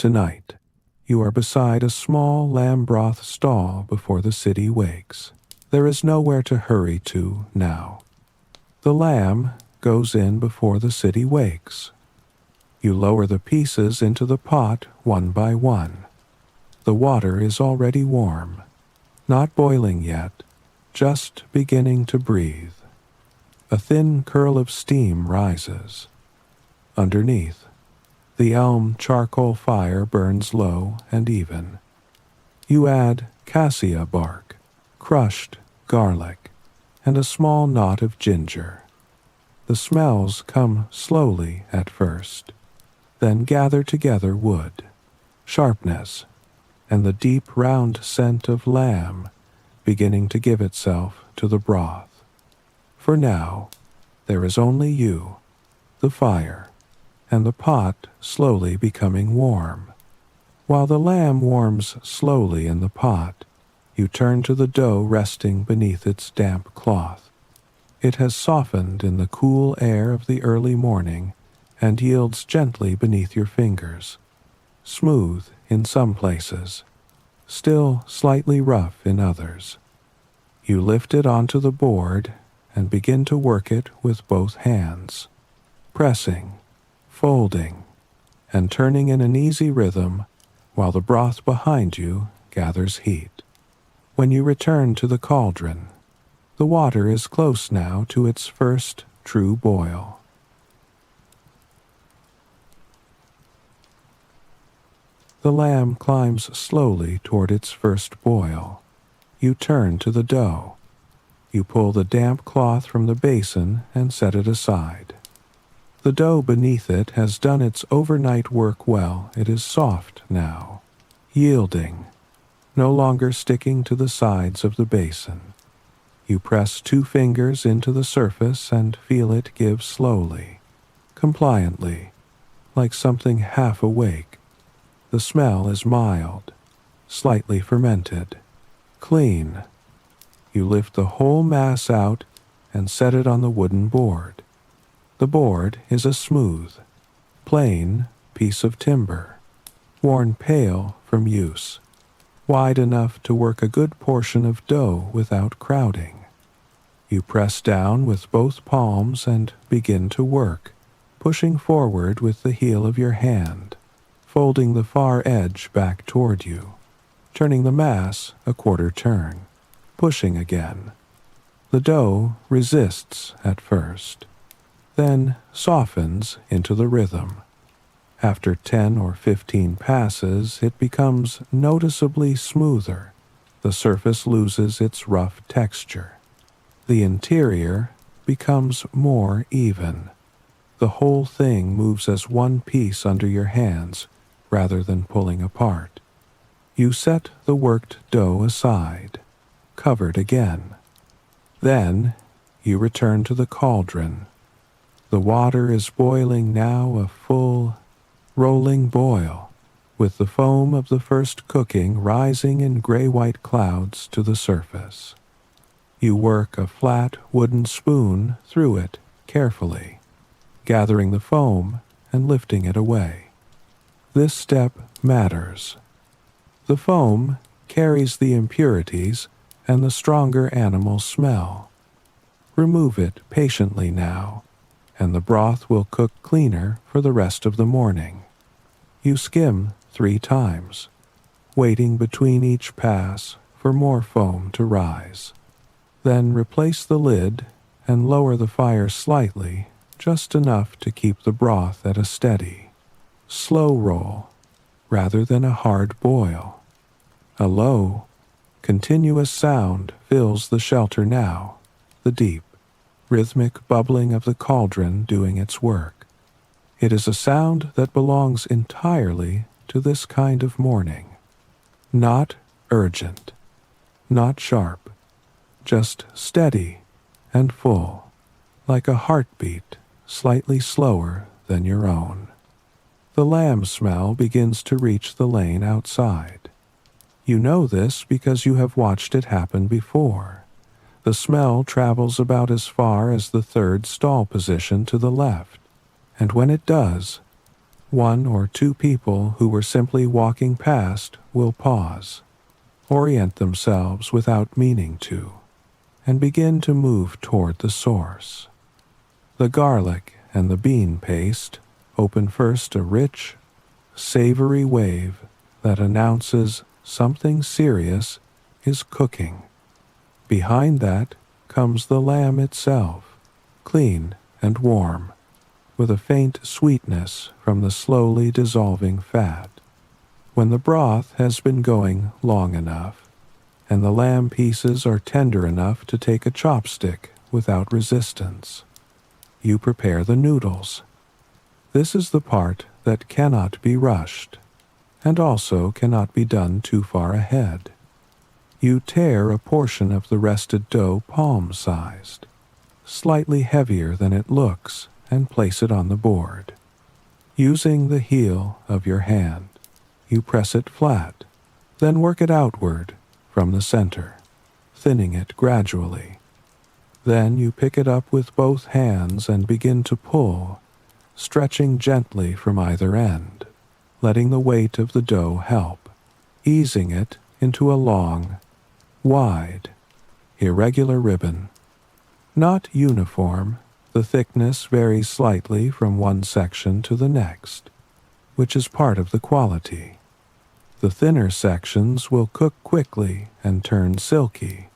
Tonight, you are beside a small lamb broth stall before the city wakes. There is nowhere to hurry to now. The lamb goes in before the city wakes. You lower the pieces into the pot one by one. The water is already warm, not boiling yet, just beginning to breathe. A thin curl of steam rises. Underneath, the elm charcoal fire burns low and even. You add cassia bark, crushed garlic, and a small knot of ginger. The smells come slowly at first, then gather together wood, sharpness, and the deep round scent of lamb beginning to give itself to the broth. For now, there is only you, the fire, and the pot slowly becoming warm. While the lamb warms slowly in the pot, you turn to the dough resting beneath its damp cloth. It has softened in the cool air of the early morning and yields gently beneath your fingers, smooth in some places, still slightly rough in others. You lift it onto the board and begin to work it with both hands, pressing, folding, and turning in an easy rhythm while the broth behind you gathers heat. When you return to the cauldron, the water is close now to its first true boil. The lamb climbs slowly toward its first boil. You turn to the dough. You pull the damp cloth from the basin and set it aside. The dough beneath it has done its overnight work well. It is soft now, yielding, no longer sticking to the sides of the basin. You press 2 fingers into the surface and feel it give slowly, compliantly, like something half awake. The smell is mild, slightly fermented, clean. You lift the whole mass out and set it on the wooden board. The board is a smooth, plain piece of timber, worn pale from use, wide enough to work a good portion of dough without crowding. You press down with both palms and begin to work, pushing forward with the heel of your hand, folding the far edge back toward you, turning the mass a quarter turn, pushing again. The dough resists at first, then softens into the rhythm. After 10 or 15 passes, it becomes noticeably smoother. The surface loses its rough texture. The interior becomes more even. The whole thing moves as one piece under your hands rather than pulling apart. You set the worked dough aside, covered again. Then you return to the cauldron. The water is boiling now, a full, rolling boil, with the foam of the first cooking rising in gray-white clouds to the surface. You work a flat wooden spoon through it carefully, gathering the foam and lifting it away. This step matters. The foam carries the impurities and the stronger animal smell. Remove it patiently now, and the broth will cook cleaner for the rest of the morning. You skim 3 times, waiting between each pass for more foam to rise. Then replace the lid and lower the fire slightly, just enough to keep the broth at a steady, slow roll rather than a hard boil. A low, continuous sound fills the shelter now, the deep, rhythmic bubbling of the cauldron doing its work. It is a sound that belongs entirely to this kind of morning. Not urgent, not sharp, just steady and full, like a heartbeat slightly slower than your own. The lamb smell begins to reach the lane outside. You know this because you have watched it happen before. The smell travels about as far as the 3rd stall position to the left, and when it does, One or two people who were simply walking past will pause, orient themselves without meaning to, and begin to move toward the source. The garlic and the bean paste open first a rich, savory wave that announces something serious is cooking. Behind that comes the lamb itself, clean and warm, with a faint sweetness from the slowly dissolving fat. When the broth has been going long enough, and the lamb pieces are tender enough to take a chopstick without resistance, you prepare the noodles. This is the part that cannot be rushed, and also cannot be done too far ahead. You tear a portion of the rested dough palm-sized, slightly heavier than it looks, and place it on the board. Using the heel of your hand, you press it flat, then work it outward from the center, thinning it gradually. Then you pick it up with both hands and begin to pull, stretching gently from either end, letting the weight of the dough help, easing it into a long, wide, irregular ribbon. Not uniform, the thickness varies slightly from one section to the next, which is part of the quality. The thinner sections will cook quickly and turn silky.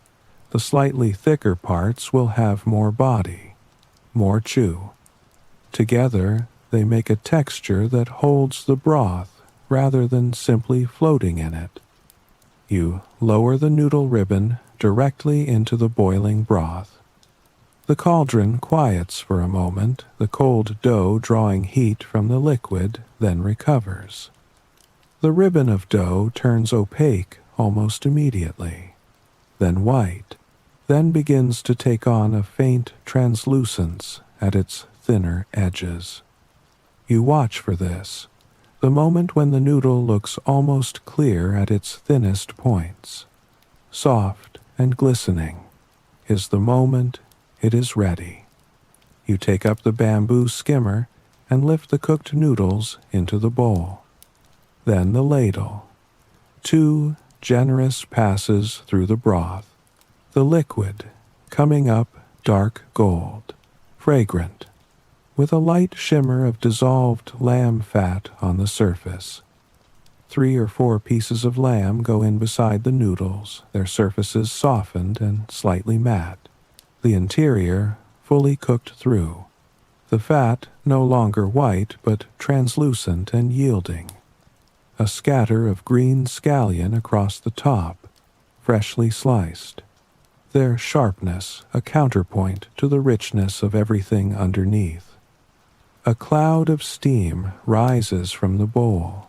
The slightly thicker parts will have more body, more chew. Together, they make a texture that holds the broth rather than simply floating in it. You lower the noodle ribbon directly into the boiling broth. The cauldron quiets for a moment, the cold dough drawing heat from the liquid, then recovers. The ribbon of dough turns opaque almost immediately, then white, then begins to take on a faint translucence at its thinner edges. You watch for this. The moment when the noodle looks almost clear at its thinnest points, soft and glistening, is the moment it is ready. You take up the bamboo skimmer and lift the cooked noodles into the bowl. Then the ladle. 2 generous passes through the broth, the liquid coming up dark gold, fragrant, with a light shimmer of dissolved lamb fat on the surface. 3 or 4 pieces of lamb go in beside the noodles, their surfaces softened and slightly matte, the interior fully cooked through, the fat no longer white but translucent and yielding. A scatter of green scallion across the top, freshly sliced, their sharpness a counterpoint to the richness of everything underneath. A cloud of steam rises from the bowl.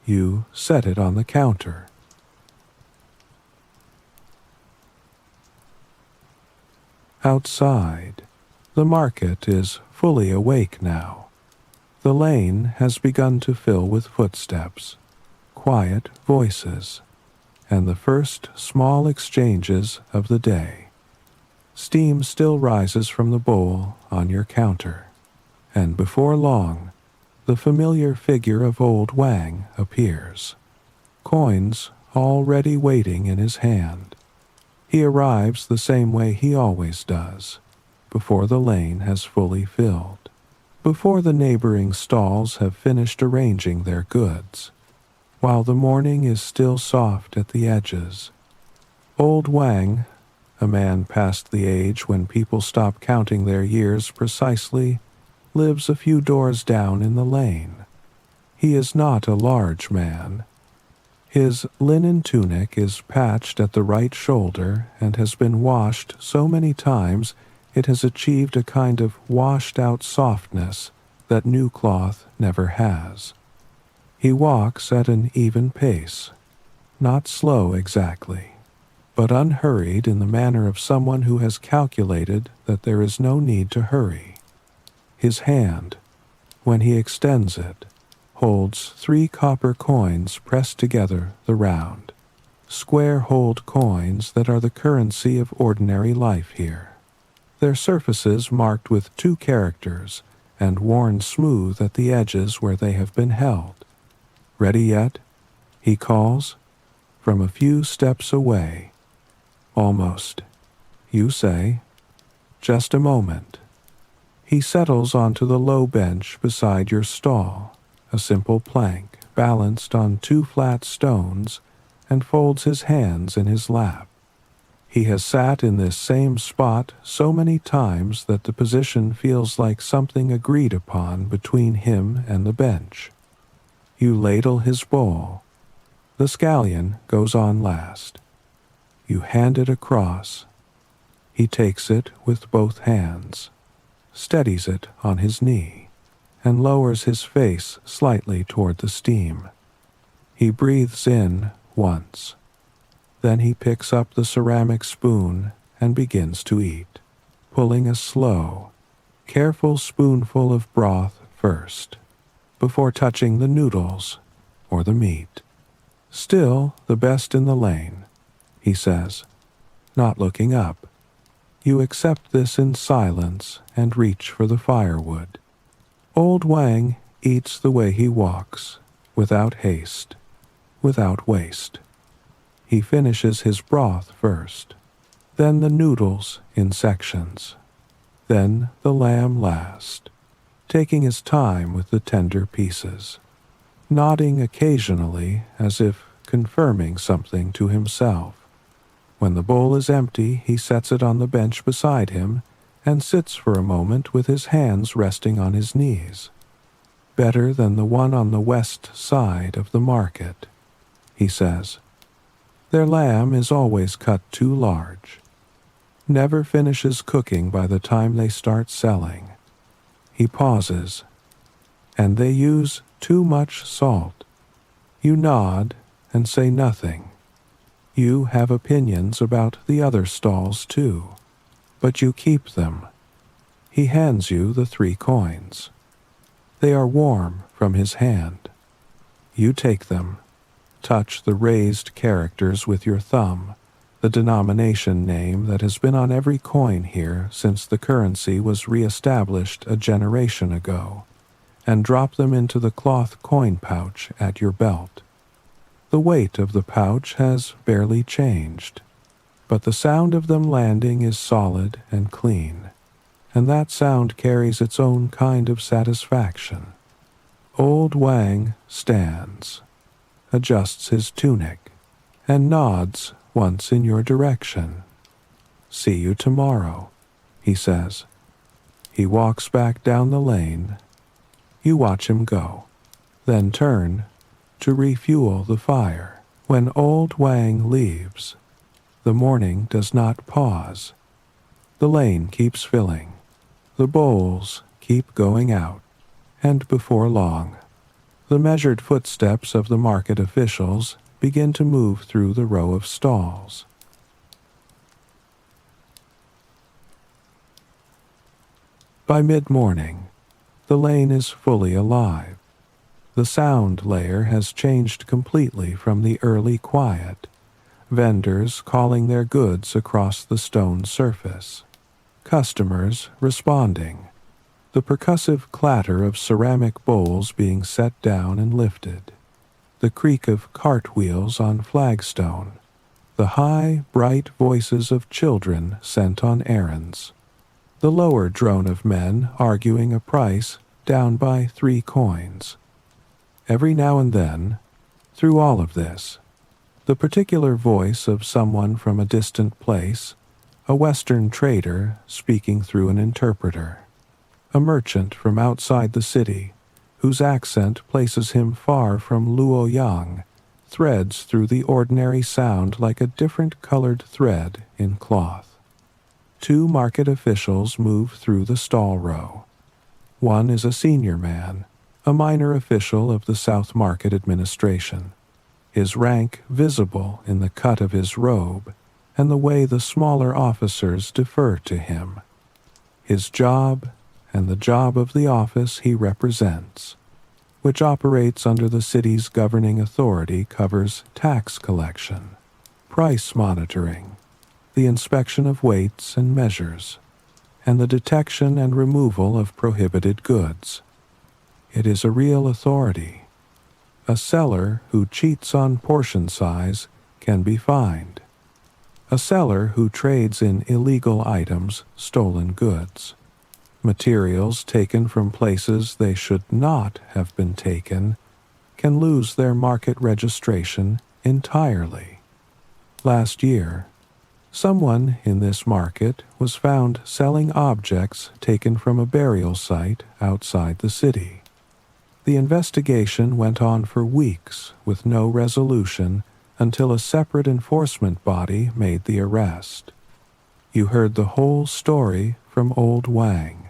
You set it on the counter. Outside, the market is fully awake now. The lane has begun to fill with footsteps, quiet voices, and the first small exchanges of the day. Steam still rises from the bowl on your counter, and before long, the familiar figure of old Wang appears, coins already waiting in his hand. He arrives the same way he always does, before the lane has fully filled, before the neighboring stalls have finished arranging their goods, while the morning is still soft at the edges. Old Wang, a man past the age when people stop counting their years precisely, lives a few doors down in the lane. He is not a large man. His linen tunic is patched at the right shoulder and has been washed so many times it has achieved a kind of washed-out softness that new cloth never has. He walks at an even pace, not slow exactly, but unhurried in the manner of someone who has calculated that there is no need to hurry. His hand, when he extends it, holds 3 copper coins pressed together the round, square-holed coins that are the currency of ordinary life here, their surfaces marked with 2 characters and worn smooth at the edges where they have been held. "Ready yet?" he calls, from a few steps away. "Almost," you say. "Just a moment." He settles onto the low bench beside your stall, a simple plank balanced on two flat stones, and folds his hands in his lap. He has sat in this same spot so many times that the position feels like something agreed upon between him and the bench. You ladle his bowl. The scallion goes on last. You hand it across. He takes it with both hands, steadies it on his knee, and lowers his face slightly toward the steam. He breathes in once. Then he picks up the ceramic spoon and begins to eat, pulling a slow, careful spoonful of broth first, before touching the noodles or the meat. "Still the best in the lane," he says, not looking up. You accept this in silence and reach for the firewood. Old Wang eats the way he walks, without haste, without waste. He finishes his broth first, then the noodles in sections, then the lamb last, taking his time with the tender pieces, nodding occasionally as if confirming something to himself. When the bowl is empty, he sets it on the bench beside him and sits for a moment with his hands resting on his knees. "Better than the one on the west side of the market," he says. "Their lamb is always cut too large. Never finishes cooking by the time they start selling." He pauses. "And they use too much salt." You nod and say nothing. You have opinions about the other stalls too, but you keep them. He hands you the 3 coins. They are warm from his hand. You take them, touch the raised characters with your thumb, the denomination name that has been on every coin here since the currency was re-established a generation ago, and drop them into the cloth coin pouch at your belt. The weight of the pouch has barely changed, but the sound of them landing is solid and clean, and that sound carries its own kind of satisfaction. Old Wang stands, adjusts his tunic, and nods once in your direction. "See you tomorrow," he says. He walks back down the lane. You watch him go, then turn to refuel the fire. When old Wang leaves, the morning does not pause. The lane keeps filling. The bowls keep going out. And before long, the measured footsteps of the market officials begin to move through the row of stalls. By mid-morning, the lane is fully alive. The sound layer has changed completely from the early quiet, vendors calling their goods across the stone surface, customers responding, the percussive clatter of ceramic bowls being set down and lifted, the creak of cartwheels on flagstone, the high, bright voices of children sent on errands, the lower drone of men arguing a price down by 3 coins. Every now and then, through all of this, the particular voice of someone from a distant place, a Western trader speaking through an interpreter, a merchant from outside the city whose accent places him far from Luoyang, threads through the ordinary sound like a different colored thread in cloth. 2 market officials move through the stall row. One is a senior man, a minor official of the South Market Administration, his rank visible in the cut of his robe and the way the smaller officers defer to him. His job and the job of the office he represents, which operates under the city's governing authority, covers tax collection, price monitoring, the inspection of weights and measures, and the detection and removal of prohibited goods. It is a real authority. A seller who cheats on portion size can be fined. A seller who trades in illegal items, stolen goods, materials taken from places they should not have been taken, can lose their market registration entirely. Last year, someone in this market was found selling objects taken from a burial site outside the city. The investigation went on for weeks with no resolution until a separate enforcement body made the arrest. You heard the whole story from old Wang,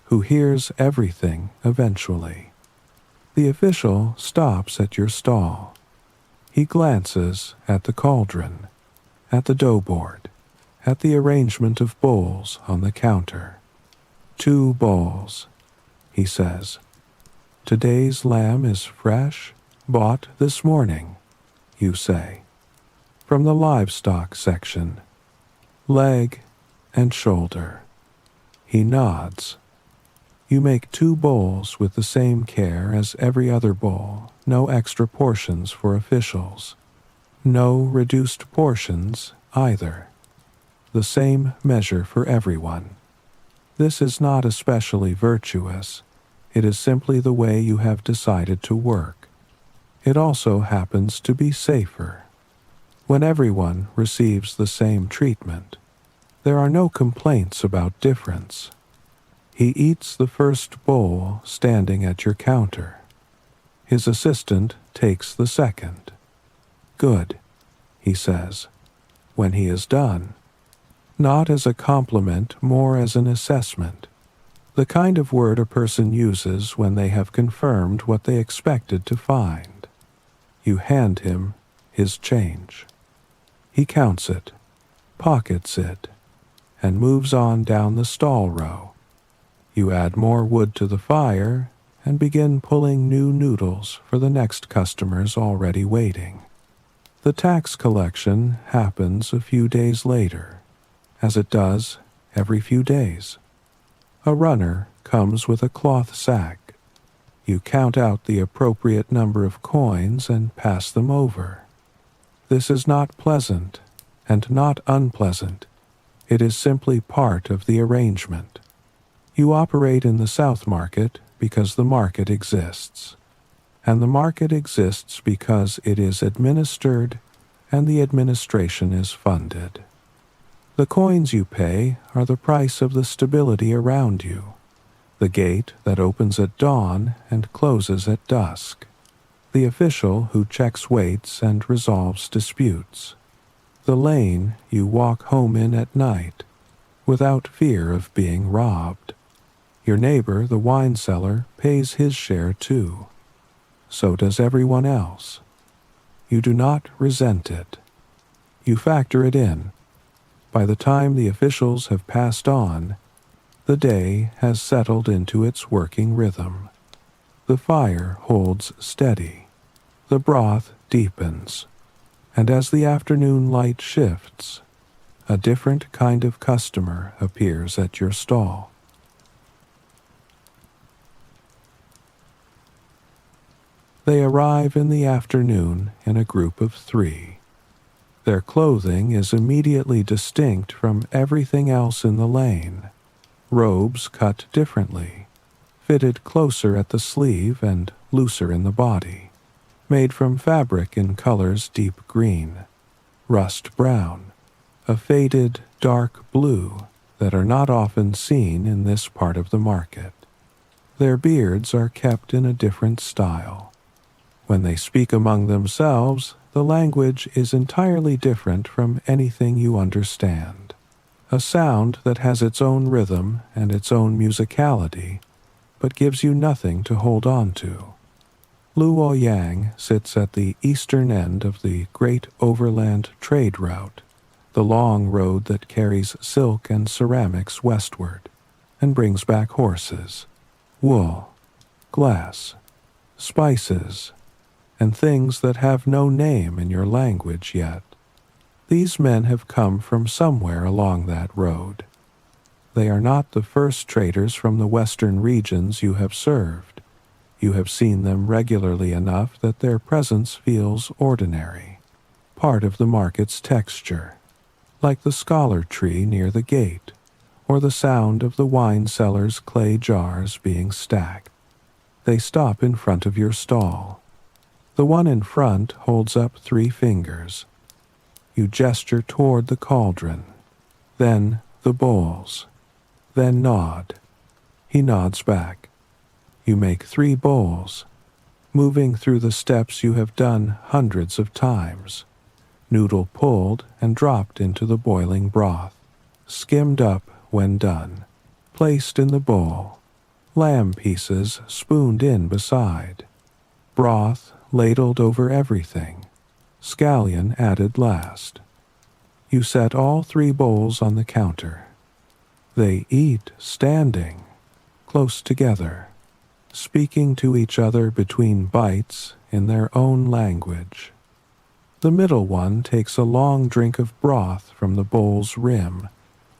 who hears everything eventually. The official stops at your stall. He glances at the cauldron, at the dough board, at the arrangement of bowls on the counter. 2 bowls, he says. Today's lamb is fresh, bought this morning, you say. From the livestock section. Leg and shoulder. He nods. You make 2 bowls with the same care as every other bowl, no extra portions for officials. No reduced portions either. The same measure for everyone. This is not especially virtuous. It is simply the way you have decided to work. It also happens to be safer. When everyone receives the same treatment, there are no complaints about difference. He eats the first bowl standing at your counter. His assistant takes the second. Good, he says, when he is done. Not as a compliment, more as an assessment. The kind of word a person uses when they have confirmed what they expected to find. You hand him his change. He counts it, pockets it, and moves on down the stall row. You add more wood to the fire and begin pulling new noodles for the next customers already waiting. The tax collection happens a few days later, as it does every few days. A runner comes with a cloth sack. You count out the appropriate number of coins and pass them over. This is not pleasant and not unpleasant. It is simply part of the arrangement. You operate in the South Market because the market exists. And the market exists because it is administered and the administration is funded. The coins you pay are the price of the stability around you, the gate that opens at dawn and closes at dusk, the official who checks weights and resolves disputes, the lane you walk home in at night without fear of being robbed. Your neighbor, the wine seller, pays his share too. So does everyone else. You do not resent it. You factor it in. By the time the officials have passed on, the day has settled into its working rhythm. The fire holds steady. The broth deepens. And as the afternoon light shifts, a different kind of customer appears at your stall. They arrive in the afternoon in a group of 3. Their clothing is immediately distinct from everything else in the lane. Robes cut differently, fitted closer at the sleeve and looser in the body, made from fabric in colors deep green, rust brown, a faded dark blue that are not often seen in this part of the market. Their beards are kept in a different style. When they speak among themselves, the language is entirely different from anything you understand. A sound that has its own rhythm and its own musicality, but gives you nothing to hold on to. Luoyang sits at the eastern end of the great overland trade route, the long road that carries silk and ceramics westward, and brings back horses, wool, glass, spices, and things that have no name in your language yet. These men have come from somewhere along that road. They are not the first traders from the western regions you have served. You have seen them regularly enough that their presence feels ordinary, part of the market's texture, like the scholar tree near the gate, or the sound of the wine cellar's clay jars being stacked. They stop in front of your stall. The one in front holds up 3 fingers. You gesture toward the cauldron, then the bowls, then nod. He nods back. You make 3 bowls, moving through the steps you have done hundreds of times. Noodle pulled and dropped into the boiling broth, skimmed up when done, placed in the bowl, lamb pieces spooned in beside, broth ladled over everything, scallion added last. You set all 3 bowls on the counter. They eat standing, close together, speaking to each other between bites in their own language. The middle one takes a long drink of broth from the bowl's rim,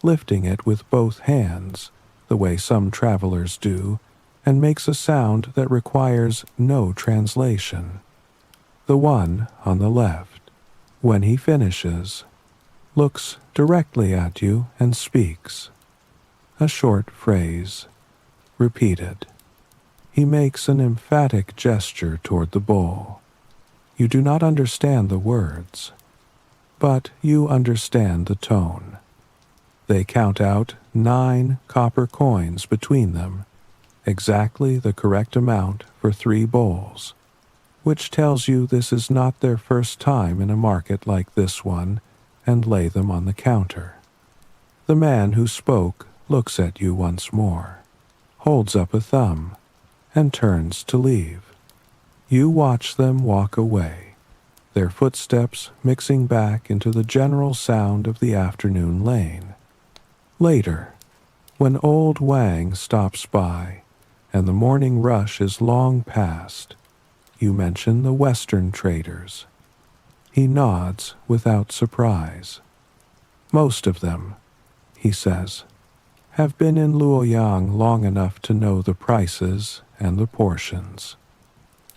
lifting it with both hands, the way some travelers do, and makes a sound that requires no translation. The one on the left, when he finishes, looks directly at you and speaks. A short phrase, repeated. He makes an emphatic gesture toward the bowl. You do not understand the words, but you understand the tone. They count out 9 copper coins between them, exactly the correct amount for 3 bowls, which tells you this is not their first time in a market like this one, and lay them on the counter. The man who spoke looks at you once more, holds up a thumb, and turns to leave. You watch them walk away, their footsteps mixing back into the general sound of the afternoon lane. Later, when old Wang stops by, and the morning rush is long past, you mention the Western traders. He nods without surprise. Most of them, he says, have been in Luoyang long enough to know the prices and the portions.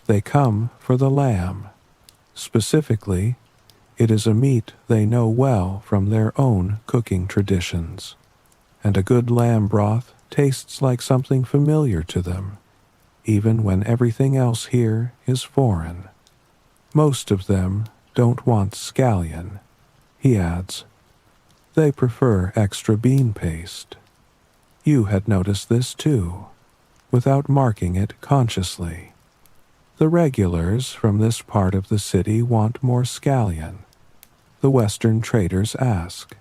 They come for the lamb. Specifically, it is a meat they know well from their own cooking traditions, and a good lamb broth tastes like something familiar to them, even when everything else here is foreign. Most of them don't want scallion, he adds. They prefer extra bean paste. You had noticed this too, without marking it consciously. The regulars from this part of the city want more scallion. The Western traders ask,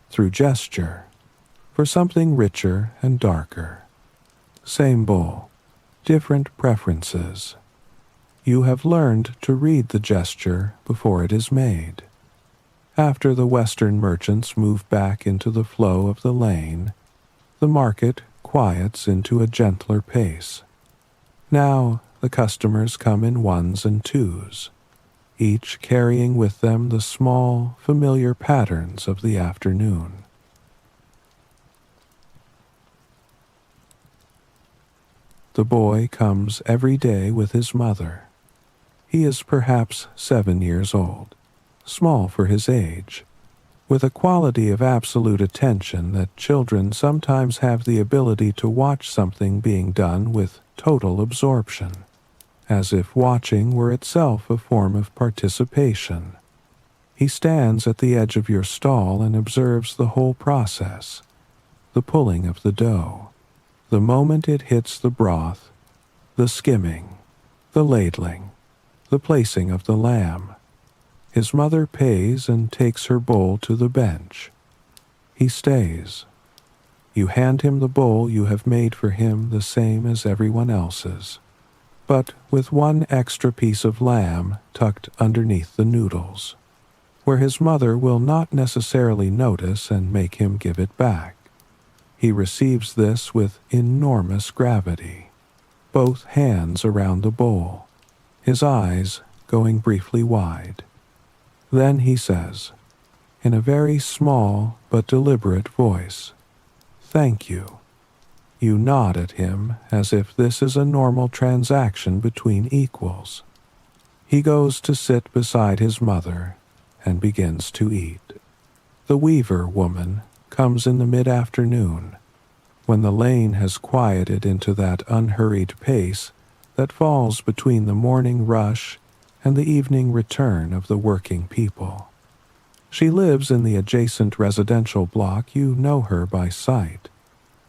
through gesture, for something richer and darker. Same bowl, different preferences. You have learned to read the gesture before it is made. After the Western merchants move back into the flow of the lane, the market quiets into a gentler pace. Now the customers come in 1s and 2s, each carrying with them the small, familiar patterns of the afternoon. The boy comes every day with his mother. He is perhaps 7 years old, small for his age, with a quality of absolute attention that children sometimes have the ability to watch something being done with total absorption, as if watching were itself a form of participation. He stands at the edge of your stall and observes the whole process, the pulling of the dough, the moment it hits the broth, the skimming, the ladling, the placing of the lamb. His mother pays and takes her bowl to the bench. He stays. You hand him the bowl you have made for him the same as everyone else's, but with 1 extra piece of lamb tucked underneath the noodles, where his mother will not necessarily notice and make him give it back. He receives this with enormous gravity, both hands around the bowl, his eyes going briefly wide. Then he says, in a very small but deliberate voice, thank you. You nod at him as if this is a normal transaction between equals. He goes to sit beside his mother and begins to eat. The weaver woman comes in the mid-afternoon, when the lane has quieted into that unhurried pace that falls between the morning rush and the evening return of the working people. She lives in the adjacent residential block. You know her by sight,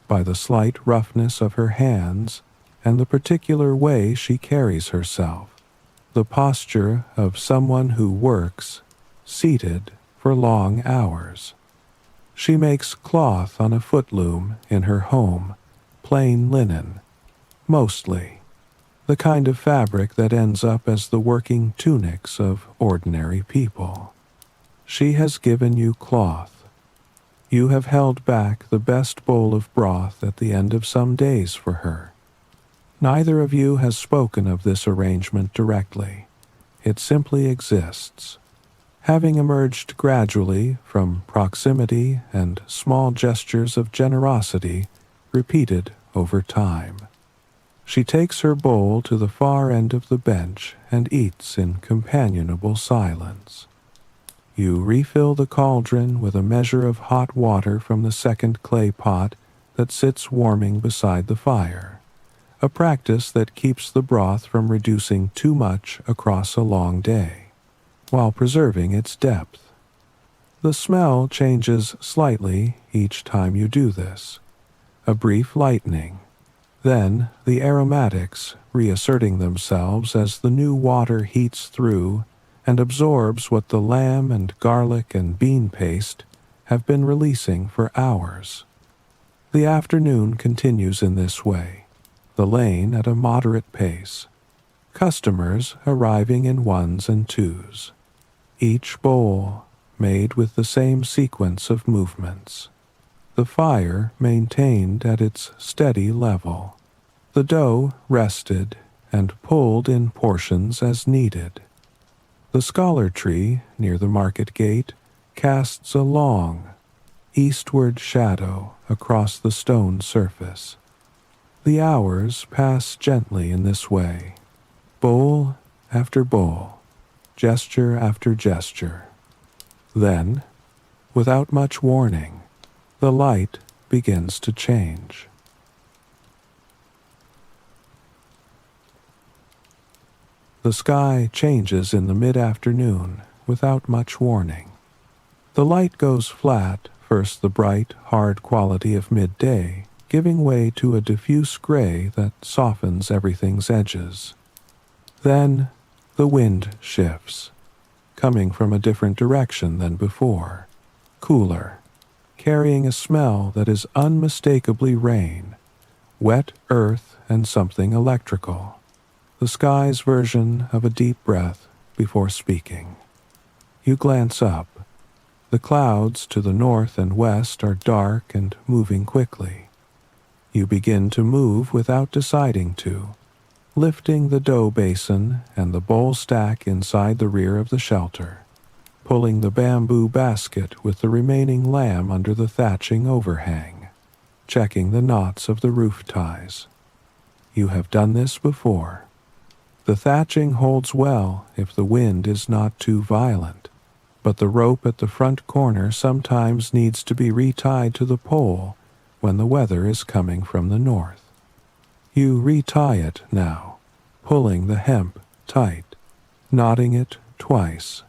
by the slight roughness of her hands and the particular way she carries herself, the posture of someone who works, seated for long hours. She makes cloth on a footloom in her home, plain linen, mostly, the kind of fabric that ends up as the working tunics of ordinary people. She has given you cloth. You have held back the best bowl of broth at the end of some days for her. Neither of you has spoken of this arrangement directly. It simply exists, having emerged gradually from proximity and small gestures of generosity repeated over time. She takes her bowl to the far end of the bench and eats in companionable silence. You refill the cauldron with a measure of hot water from the second clay pot that sits warming beside the fire, a practice that keeps the broth from reducing too much across a long day, while preserving its depth. The smell changes slightly each time you do this, a brief lightening, then the aromatics reasserting themselves as the new water heats through and absorbs what the lamb and garlic and bean paste have been releasing for hours. The afternoon continues in this way, the lane at a moderate pace, customers arriving in ones and twos, each bowl made with the same sequence of movements, the fire maintained at its steady level, the dough rested and pulled in portions as needed. The scholar tree near the market gate casts a long, eastward shadow across the stone surface. The hours pass gently in this way, bowl after bowl, gesture after gesture. Then, without much warning, the light begins to change. The sky changes in the mid-afternoon without much warning. The light goes flat, first the bright, hard quality of midday, giving way to a diffuse gray that softens everything's edges. Then the wind shifts, coming from a different direction than before, cooler, carrying a smell that is unmistakably rain, wet earth and something electrical. The sky's version of a deep breath before speaking. You glance up. The clouds to the north and west are dark and moving quickly. You begin to move without deciding to, lifting the dough basin and the bowl stack inside the rear of the shelter, pulling the bamboo basket with the remaining lamb under the thatching overhang, checking the knots of the roof ties. You have done this before. The thatching holds well if the wind is not too violent, but the rope at the front corner sometimes needs to be retied to the pole when the weather is coming from the north. You retie it now, pulling the hemp tight, knotting it twice.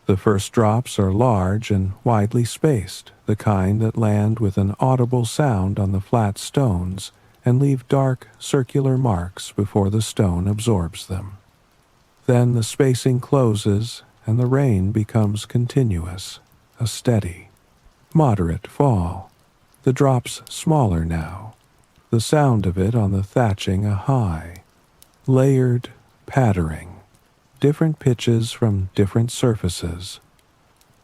The first drops are large and widely spaced, the kind that land with an audible sound on the flat stones and leave dark, circular marks before the stone absorbs them. Then the spacing closes and the rain becomes continuous, a steady, moderate fall. The drops smaller now, the sound of it on the thatching a high, layered pattering, different pitches from different surfaces.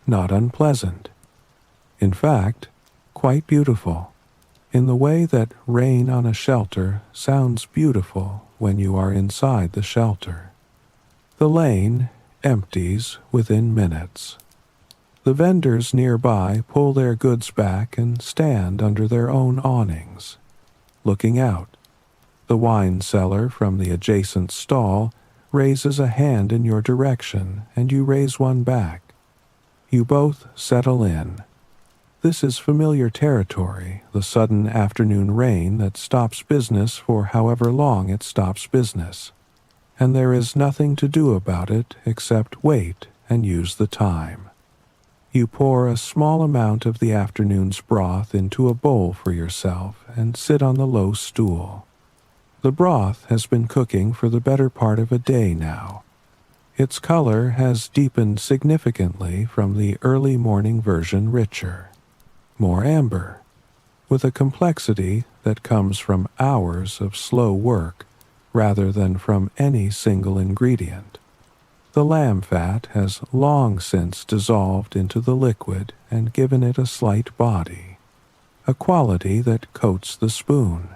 Not unpleasant. In fact, quite beautiful, in the way that rain on a shelter sounds beautiful when you are inside the shelter. The lane empties within minutes. The vendors nearby pull their goods back and stand under their own awnings, looking out. The wine seller from the adjacent stall raises a hand in your direction, and you raise one back. You both settle in. This is familiar territory, the sudden afternoon rain that stops business for however long it stops business. And there is nothing to do about it except wait and use the time. You pour a small amount of the afternoon's broth into a bowl for yourself and sit on the low stool. The broth has been cooking for the better part of a day now. Its color has deepened significantly from the early morning version, richer, more amber, with a complexity that comes from hours of slow work rather than from any single ingredient. The lamb fat has long since dissolved into the liquid and given it a slight body, a quality that coats the spoon.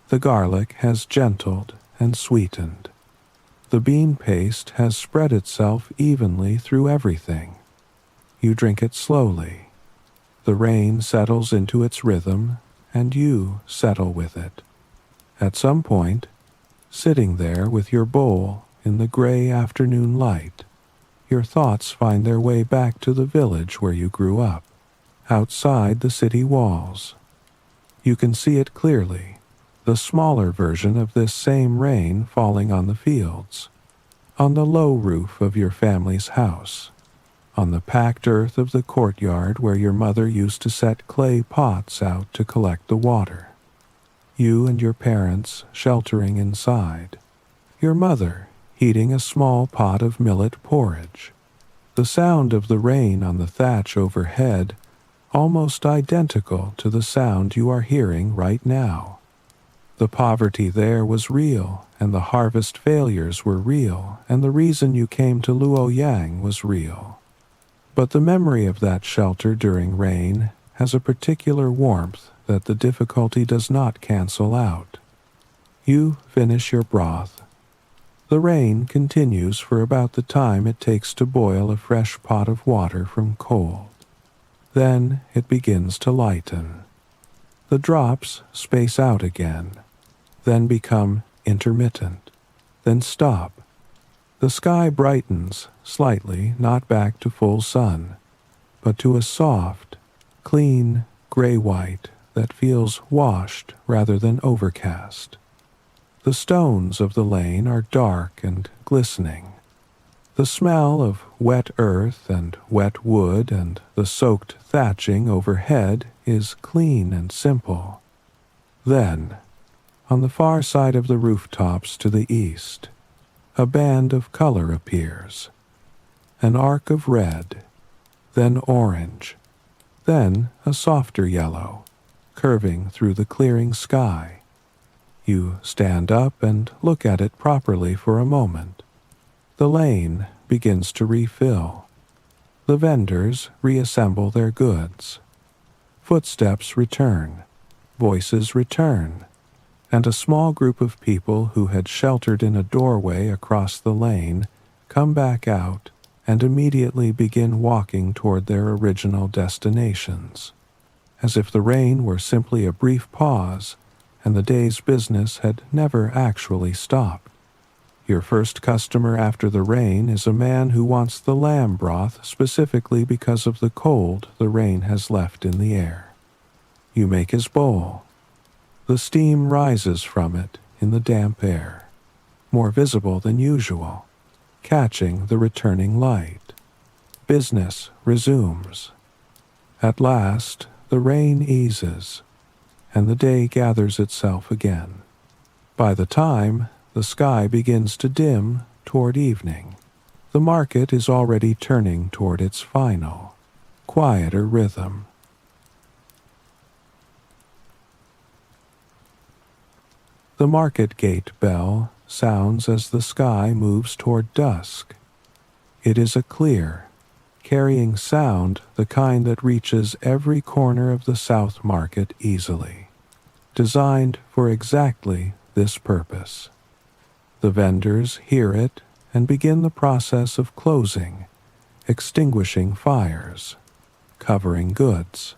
The garlic has gentled and sweetened. The bean paste has spread itself evenly through everything. You drink it slowly. The rain settles into its rhythm, and you settle with it. At some point, sitting there with your bowl in the gray afternoon light, your thoughts find their way back to the village where you grew up, outside the city walls. You can see it clearly, the smaller version of this same rain falling on the fields, on the low roof of your family's house, on the packed earth of the courtyard where your mother used to set clay pots out to collect the water. You and your parents sheltering inside. Your mother heating a small pot of millet porridge. The sound of the rain on the thatch overhead almost identical to the sound you are hearing right now. The poverty there was real, and the harvest failures were real, and the reason you came to Luoyang was real. But the memory of that shelter during rain has a particular warmth that the difficulty does not cancel out. You finish your broth. The rain continues for about the time it takes to boil a fresh pot of water from cold. Then it begins to lighten. The drops space out again, then become intermittent, then stop. The sky brightens slightly, not back to full sun, but to a soft, clean, gray-white that feels washed rather than overcast. The stones of the lane are dark and glistening. The smell of wet earth and wet wood and the soaked thatching overhead is clean and simple. Then, on the far side of the rooftops to the east, a band of color appears. An arc of red, then orange, then a softer yellow, curving through the clearing sky. You stand up and look at it properly for a moment. The lane begins to refill. The vendors reassemble their goods. Footsteps return. Voices return. And a small group of people who had sheltered in a doorway across the lane come back out and immediately begin walking toward their original destinations, as if the rain were simply a brief pause and the day's business had never actually stopped. Your first customer after the rain is a man who wants the lamb broth specifically because of the cold the rain has left in the air. You make his bowl. The steam rises from it in the damp air, more visible than usual, catching the returning light. Business resumes. At last, the rain eases, and the day gathers itself again. By the time the sky begins to dim toward evening, the market is already turning toward its final, quieter rhythm. The market gate bell sounds as the sky moves toward dusk. It is a clear, carrying sound, the kind that reaches every corner of the South Market easily, designed for exactly this purpose. The vendors hear it and begin the process of closing, extinguishing fires, covering goods,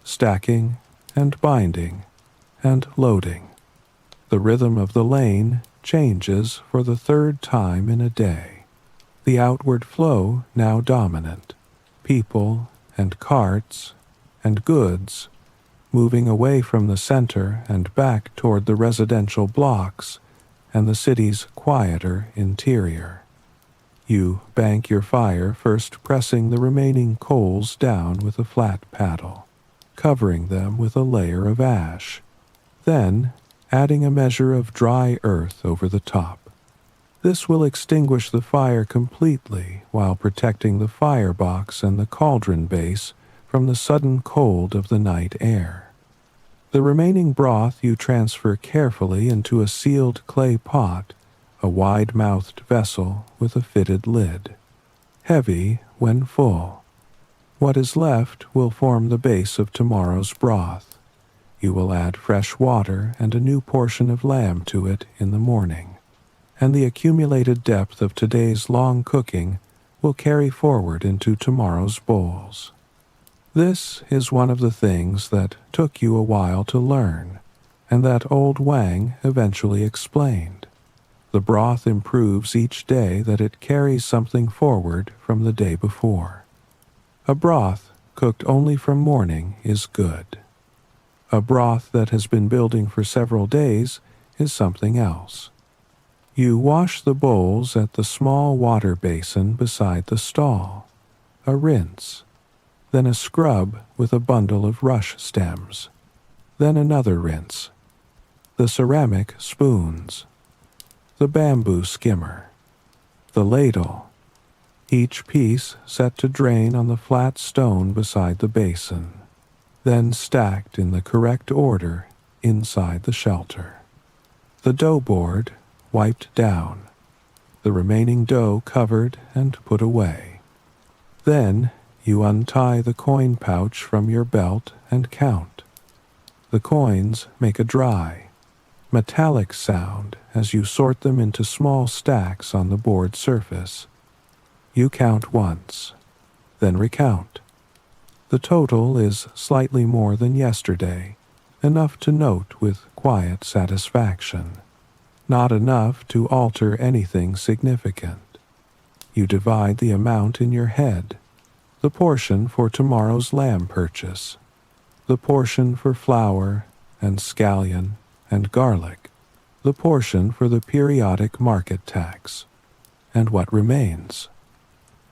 stacking and binding and loading. The rhythm of the lane changes for the third time in a day. The outward flow now dominant, people and carts and goods moving away from the center and back toward the residential blocks and the city's quieter interior. You bank your fire, first pressing the remaining coals down with a flat paddle, covering them with a layer of ash, then adding a measure of dry earth over the top. This will extinguish the fire completely while protecting the firebox and the cauldron base from the sudden cold of the night air. The remaining broth you transfer carefully into a sealed clay pot, a wide-mouthed vessel with a fitted lid, heavy when full. What is left will form the base of tomorrow's broth. You will add fresh water and a new portion of lamb to it in the morning, and the accumulated depth of today's long cooking will carry forward into tomorrow's bowls. This is one of the things that took you a while to learn, and that old Wang eventually explained. The broth improves each day that it carries something forward from the day before. A broth cooked only from morning is good. A broth that has been building for several days is something else. You wash the bowls at the small water basin beside the stall, a rinse, then a scrub with a bundle of rush stems, then another rinse, the ceramic spoons, the bamboo skimmer, the ladle, each piece set to drain on the flat stone beside the basin, then stacked in the correct order inside the shelter. The dough board wiped down, the remaining dough covered and put away. Then you untie the coin pouch from your belt and count. The coins make a dry, metallic sound as you sort them into small stacks on the board surface. You count once, then recount. The total is slightly more than yesterday, enough to note with quiet satisfaction, not enough to alter anything significant. You divide the amount in your head, the portion for tomorrow's lamb purchase, the portion for flour and scallion and garlic, the portion for the periodic market tax. And what remains?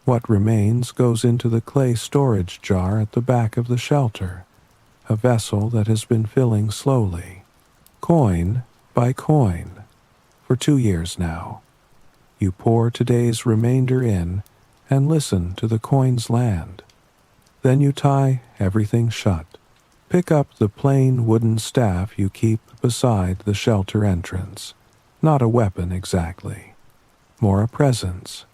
What remains goes into the clay storage jar at the back of the shelter, a vessel that has been filling slowly, coin by coin, for 2 years now. You pour today's remainder in and listen to the coins land. Then you tie everything shut. Pick up the plain wooden staff you keep beside the shelter entrance. Not a weapon exactly, more a presence,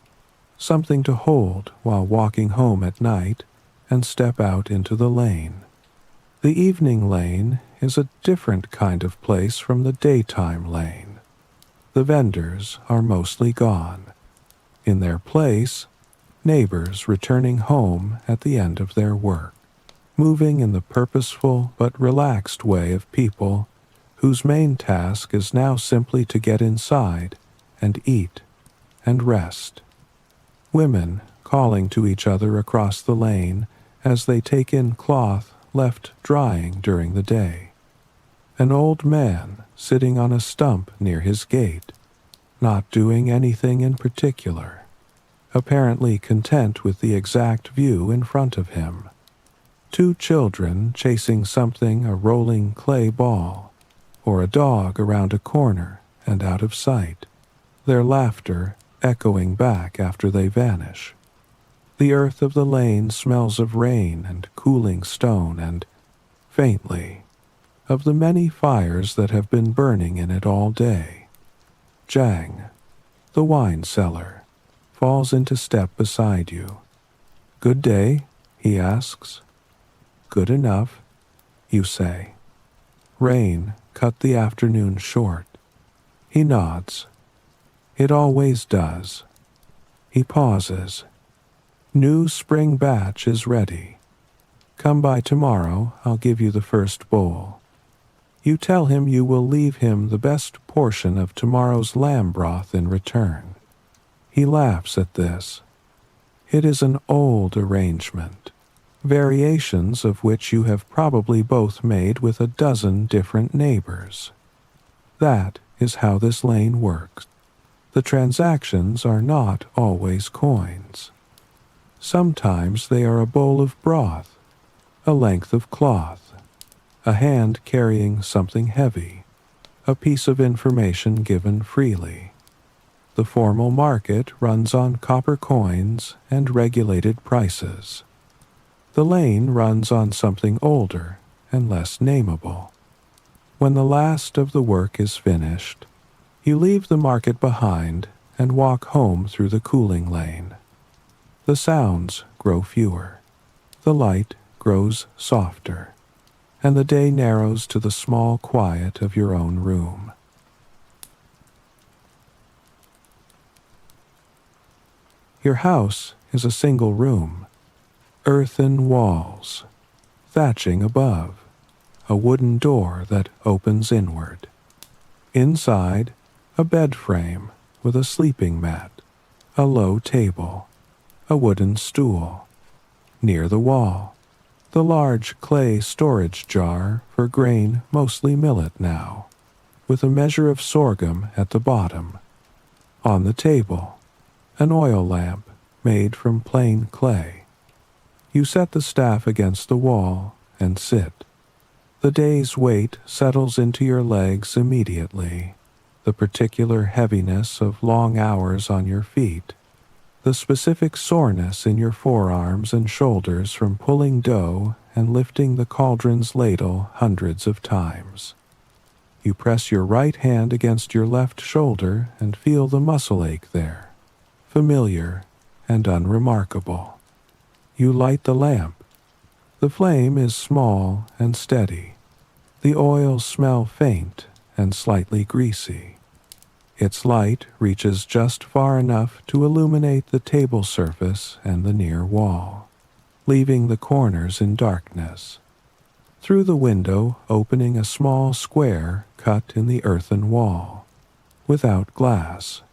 something to hold while walking home at night, and step out into the lane. The evening lane is a different kind of place from the daytime lane. The vendors are mostly gone. In their place, neighbors returning home at the end of their work, moving in the purposeful but relaxed way of people whose main task is now simply to get inside and eat and rest. Women calling to each other across the lane as they take in cloth left drying during the day. An old man sitting on a stump near his gate, not doing anything in particular, apparently content with the exact view in front of him. 2 children chasing something, a rolling clay ball, or a dog around a corner and out of sight, their laughter echoing back after they vanish. The earth of the lane smells of rain and cooling stone and, faintly, of the many fires that have been burning in it all day. Zhang, the wine seller, falls into step beside you. "Good day?" he asks. "Good enough," you say. Rain cut the afternoon short. He nods. It always does. He pauses. New spring batch is ready. Come by tomorrow, I'll give you the first bowl. You tell him you will leave him the best portion of tomorrow's lamb broth in return. He laughs at this. It is an old arrangement, variations of which you have probably both made with a dozen different neighbors. That is how this lane works. The transactions are not always coins. Sometimes they are a bowl of broth, a length of cloth, a hand carrying something heavy, a piece of information given freely. The formal market runs on copper coins and regulated prices. The lane runs on something older and less nameable. When the last of the work is finished, you leave the market behind and walk home through the cooling lane. The sounds grow fewer, the light grows softer, and the day narrows to the small quiet of your own room. Your house is a single room, earthen walls, thatching above, a wooden door that opens inward. Inside, a bed frame with a sleeping mat, a low table, a wooden stool. Near the wall, the large clay storage jar for grain, mostly millet now, with a measure of sorghum at the bottom. On the table, an oil lamp made from plain clay. You set the staff against the wall and sit. The day's weight settles into your legs immediately, the particular heaviness of long hours on your feet, the specific soreness in your forearms and shoulders from pulling dough and lifting the cauldron's ladle hundreds of times. You press your right hand against your left shoulder and feel the muscle ache there, familiar and unremarkable. You light the lamp. The flame is small and steady. The oils smell faint and slightly greasy. Its light reaches just far enough to illuminate the table surface and the near wall, leaving the corners in darkness. Through the window opening a small square cut in the earthen wall, without glass,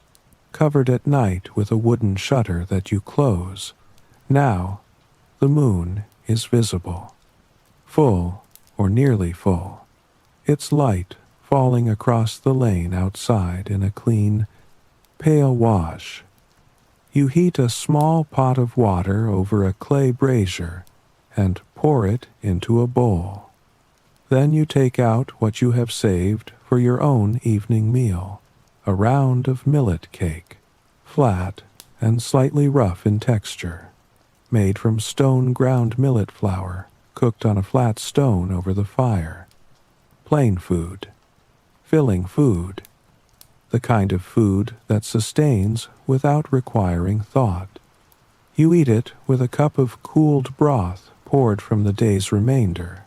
covered at night with a wooden shutter that you close. Now, the moon is visible, full or nearly full, its light falling across the lane outside in a clean, pale wash. You heat a small pot of water over a clay brazier and pour it into a bowl. Then you take out what you have saved for your own evening meal, a round of millet cake, flat and slightly rough in texture, made from stone-ground millet flour cooked on a flat stone over the fire. Plain food, filling food, the kind of food that sustains without requiring thought. You eat it with a cup of cooled broth poured from the day's remainder,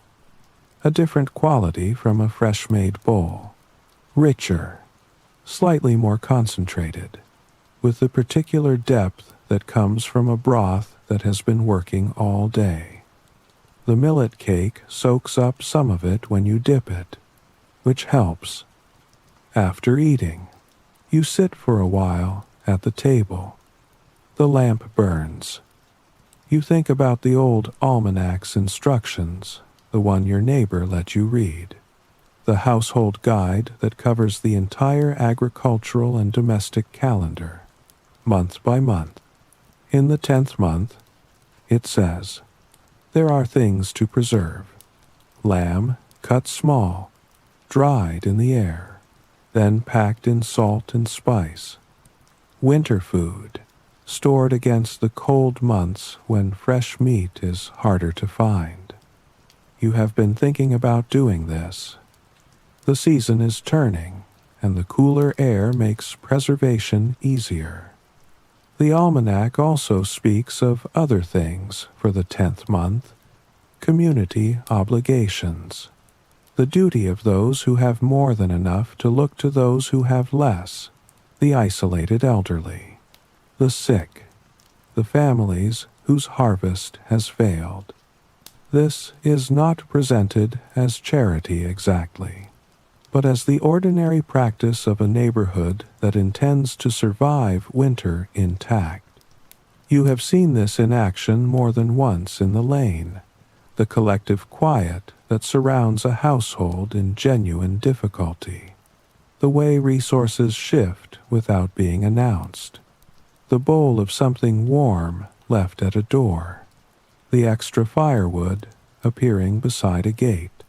a different quality from a fresh-made bowl, richer, slightly more concentrated, with the particular depth that comes from a broth that has been working all day. The millet cake soaks up some of it when you dip it, which helps. After eating, you sit for a while at the table. The lamp burns. You think about the old almanac's instructions, the one your neighbor let you read, the household guide that covers the entire agricultural and domestic calendar, month by month. In the 10th month, it says, there are things to preserve. Lamb cut small, dried in the air, then packed in salt and spice. Winter food, stored against the cold months when fresh meat is harder to find. You have been thinking about doing this. The season is turning, and the cooler air makes preservation easier. The almanac also speaks of other things for the 10th month, community obligations, the duty of those who have more than enough to look to those who have less, the isolated elderly, the sick, the families whose harvest has failed. This is not presented as charity exactly, but as the ordinary practice of a neighborhood that intends to survive winter intact. You have seen this in action more than once in the lane, the collective quiet that surrounds a household in genuine difficulty, the way resources shift without being announced, the bowl of something warm left at a door, the extra firewood appearing beside a gate.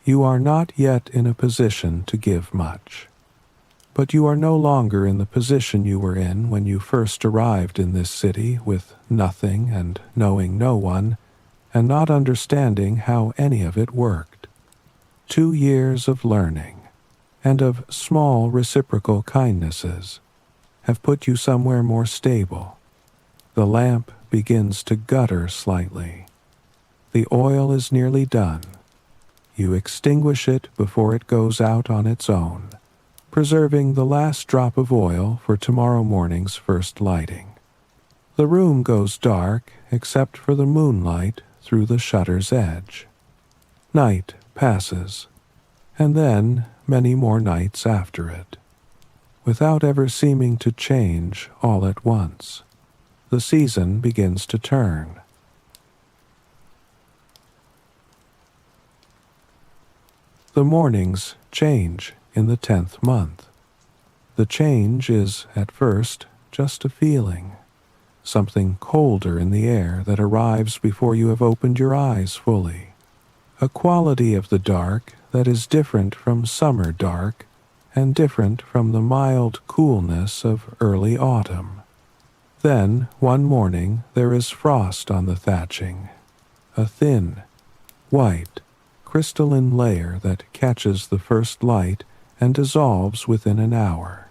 You are not yet in a position to give much. But you are no longer in the position you were in when you first arrived in this city with nothing and knowing no one, and not understanding how any of it worked. 2 years of learning, and of small reciprocal kindnesses, have put you somewhere more stable. The lamp begins to gutter slightly. The oil is nearly done. You extinguish it before it goes out on its own, preserving the last drop of oil for tomorrow morning's first lighting. The room goes dark except for the moonlight through the shutter's edge. Night passes, and then many more nights after it, without ever seeming to change all at once. The season begins to turn. The mornings change in the 10th month. The change is, at first, just a feeling, something colder in the air that arrives before you have opened your eyes fully, a quality of the dark that is different from summer dark and different from the mild coolness of early autumn. Then, one morning, there is frost on the thatching, a thin, white, crystalline layer that catches the first light and dissolves within an hour.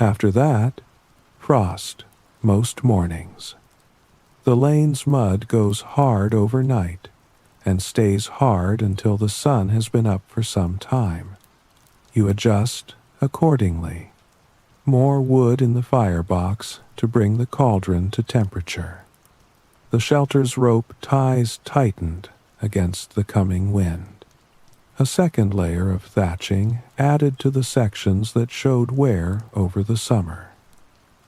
After that, frost most mornings. The lane's mud goes hard overnight and stays hard until the sun has been up for some time. You adjust accordingly. More wood in the firebox to bring the cauldron to temperature. The shelter's rope ties tightened against the coming wind. A second layer of thatching added to the sections that showed wear over the summer.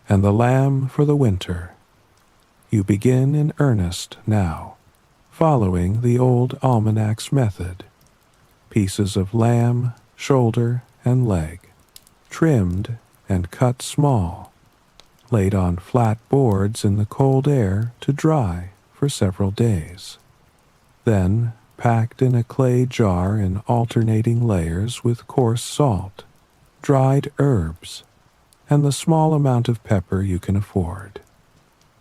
And the lamb for the winter. You begin in earnest now, following the old almanac's method. Pieces of lamb, shoulder, and leg, trimmed and cut small, laid on flat boards in the cold air to dry for several days. Then packed in a clay jar in alternating layers with coarse salt, dried herbs, and the small amount of pepper you can afford.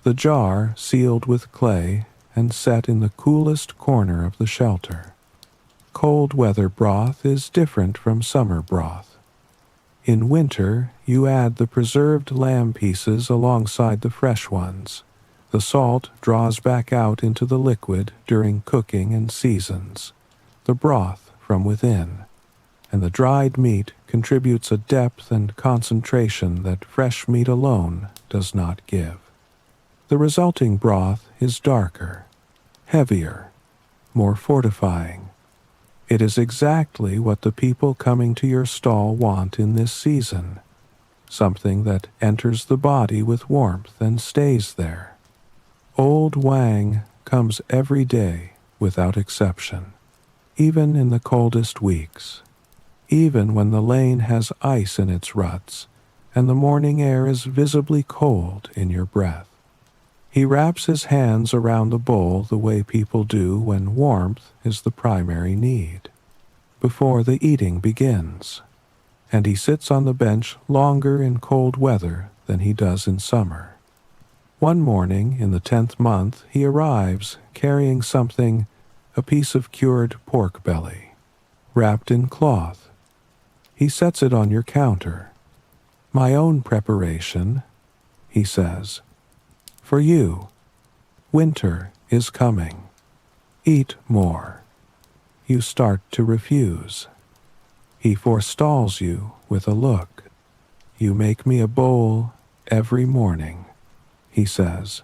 The jar sealed with clay and set in the coolest corner of the shelter. Cold weather broth is different from summer broth. In winter, you add the preserved lamb pieces alongside the fresh ones. The salt draws back out into the liquid during cooking and seasons, the broth from within, and the dried meat contributes a depth and concentration that fresh meat alone does not give. The resulting broth is darker, heavier, more fortifying. It is exactly what the people coming to your stall want in this season, something that enters the body with warmth and stays there. Old Wang comes every day without exception, even in the coldest weeks, even when the lane has ice in its ruts and the morning air is visibly cold in your breath. He wraps his hands around the bowl the way people do when warmth is the primary need, before the eating begins, and he sits on the bench longer in cold weather than he does in summer. One morning in the 10th month he arrives carrying something, a piece of cured pork belly, wrapped in cloth. He sets it on your counter. "My own preparation," he says. "For you. Winter is coming. Eat more." You start to refuse. He forestalls you with a look. "You make me a bowl every morning," he says.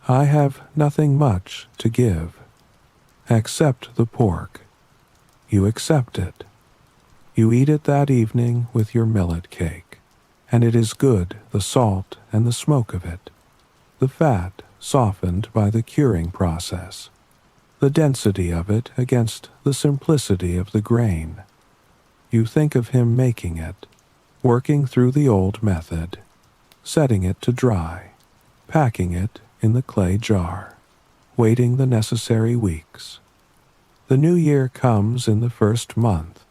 I have nothing much to give, except the pork. You accept it. You eat it that evening with your millet cake, and it is good, the salt and the smoke of it, the fat softened by the curing process, the density of it against the simplicity of the grain. You think of him making it, working through the old method, setting it to dry, packing it in the clay jar, waiting the necessary weeks. The new year comes in the first month,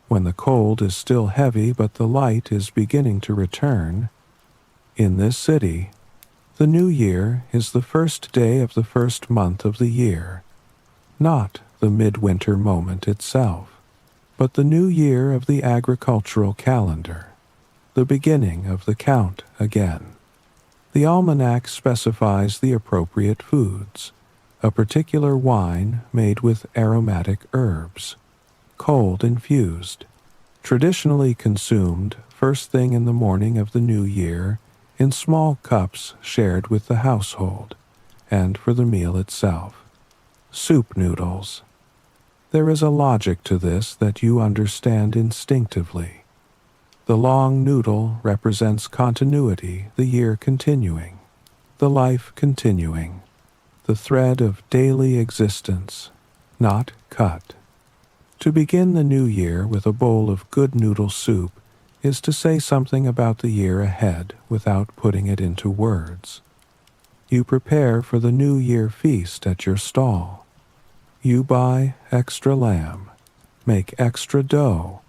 when the cold is still heavy but the light is beginning to return. In this city, the new year is the first day of the first month of the year, not the midwinter moment itself, but the new year of the agricultural calendar, the beginning of the count again. The almanac specifies the appropriate foods, a particular wine made with aromatic herbs, cold infused, traditionally consumed first thing in the morning of the new year in small cups shared with the household, and for the meal itself. Soup noodles. There is a logic to this that you understand instinctively. The long noodle represents continuity, the year continuing, the life continuing, the thread of daily existence, not cut. To begin the new year with a bowl of good noodle soup is to say something about the year ahead without putting it into words. You prepare for the New Year feast at your stall. You buy extra lamb, make extra dough,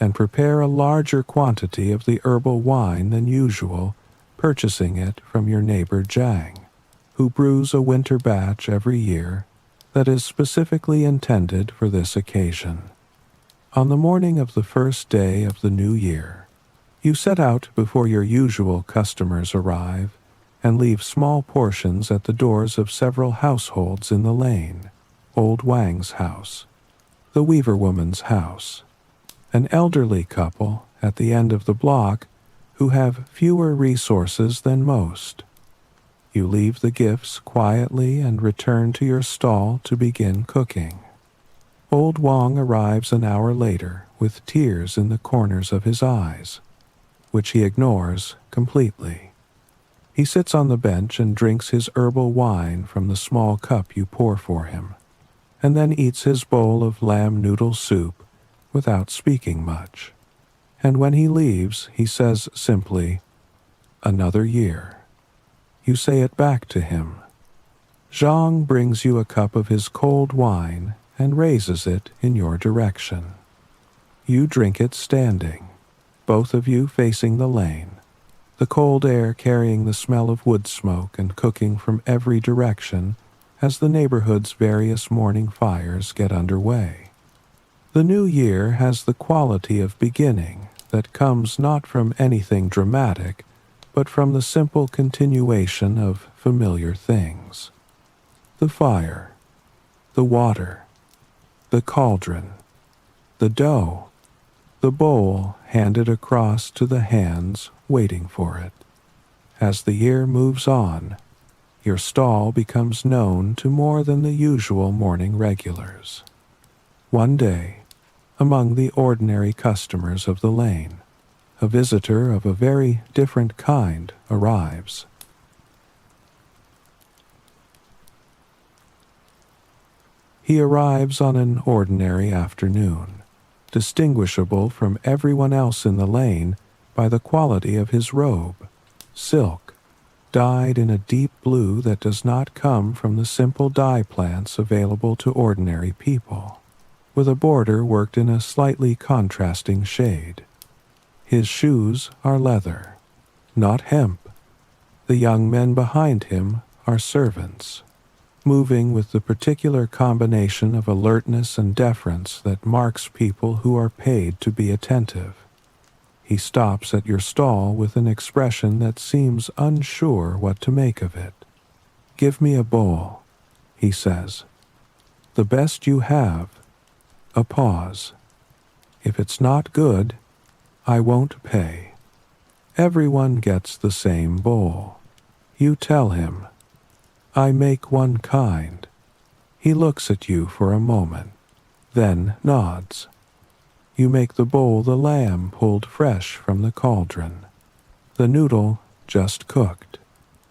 and prepare a larger quantity of the herbal wine than usual, purchasing it from your neighbor Zhang, who brews a winter batch every year that is specifically intended for this occasion. On the morning of the first day of the new year, you set out before your usual customers arrive and leave small portions at the doors of several households in the lane: old Wang's house, the weaver woman's house, an elderly couple at the end of the block who have fewer resources than most. You leave the gifts quietly and return to your stall to begin cooking. Old Wang arrives an hour later with tears in the corners of his eyes, which he ignores completely. He sits on the bench and drinks his herbal wine from the small cup you pour for him, and then eats his bowl of lamb noodle soup without speaking much. And when he leaves, he says simply, "Another year." You say it back to him. Zhang brings you a cup of his cold wine and raises it in your direction. You drink it standing, both of you facing the lane, the cold air carrying the smell of wood smoke and cooking from every direction as the neighborhood's various morning fires get underway. The new year has the quality of beginning that comes not from anything dramatic, but from the simple continuation of familiar things. The fire, the water, the cauldron, the dough, the bowl handed across to the hands waiting for it. As the year moves on, your stall becomes known to more than the usual morning regulars. One day, among the ordinary customers of the lane, a visitor of a very different kind arrives. He arrives on an ordinary afternoon, distinguishable from everyone else in the lane by the quality of his robe, silk, dyed in a deep blue that does not come from the simple dye plants available to ordinary people, with a border worked in a slightly contrasting shade. His shoes are leather, not hemp. The young men behind him are servants, moving with the particular combination of alertness and deference that marks people who are paid to be attentive. He stops at your stall with an expression that seems unsure what to make of it. "Give me a bowl," he says. "The best you have." A pause. "If it's not good, I won't pay." Everyone gets the same bowl. You tell him, I make one kind. He looks at you for a moment, then nods. You make the bowl the lamb pulled fresh from the cauldron, the noodle just cooked,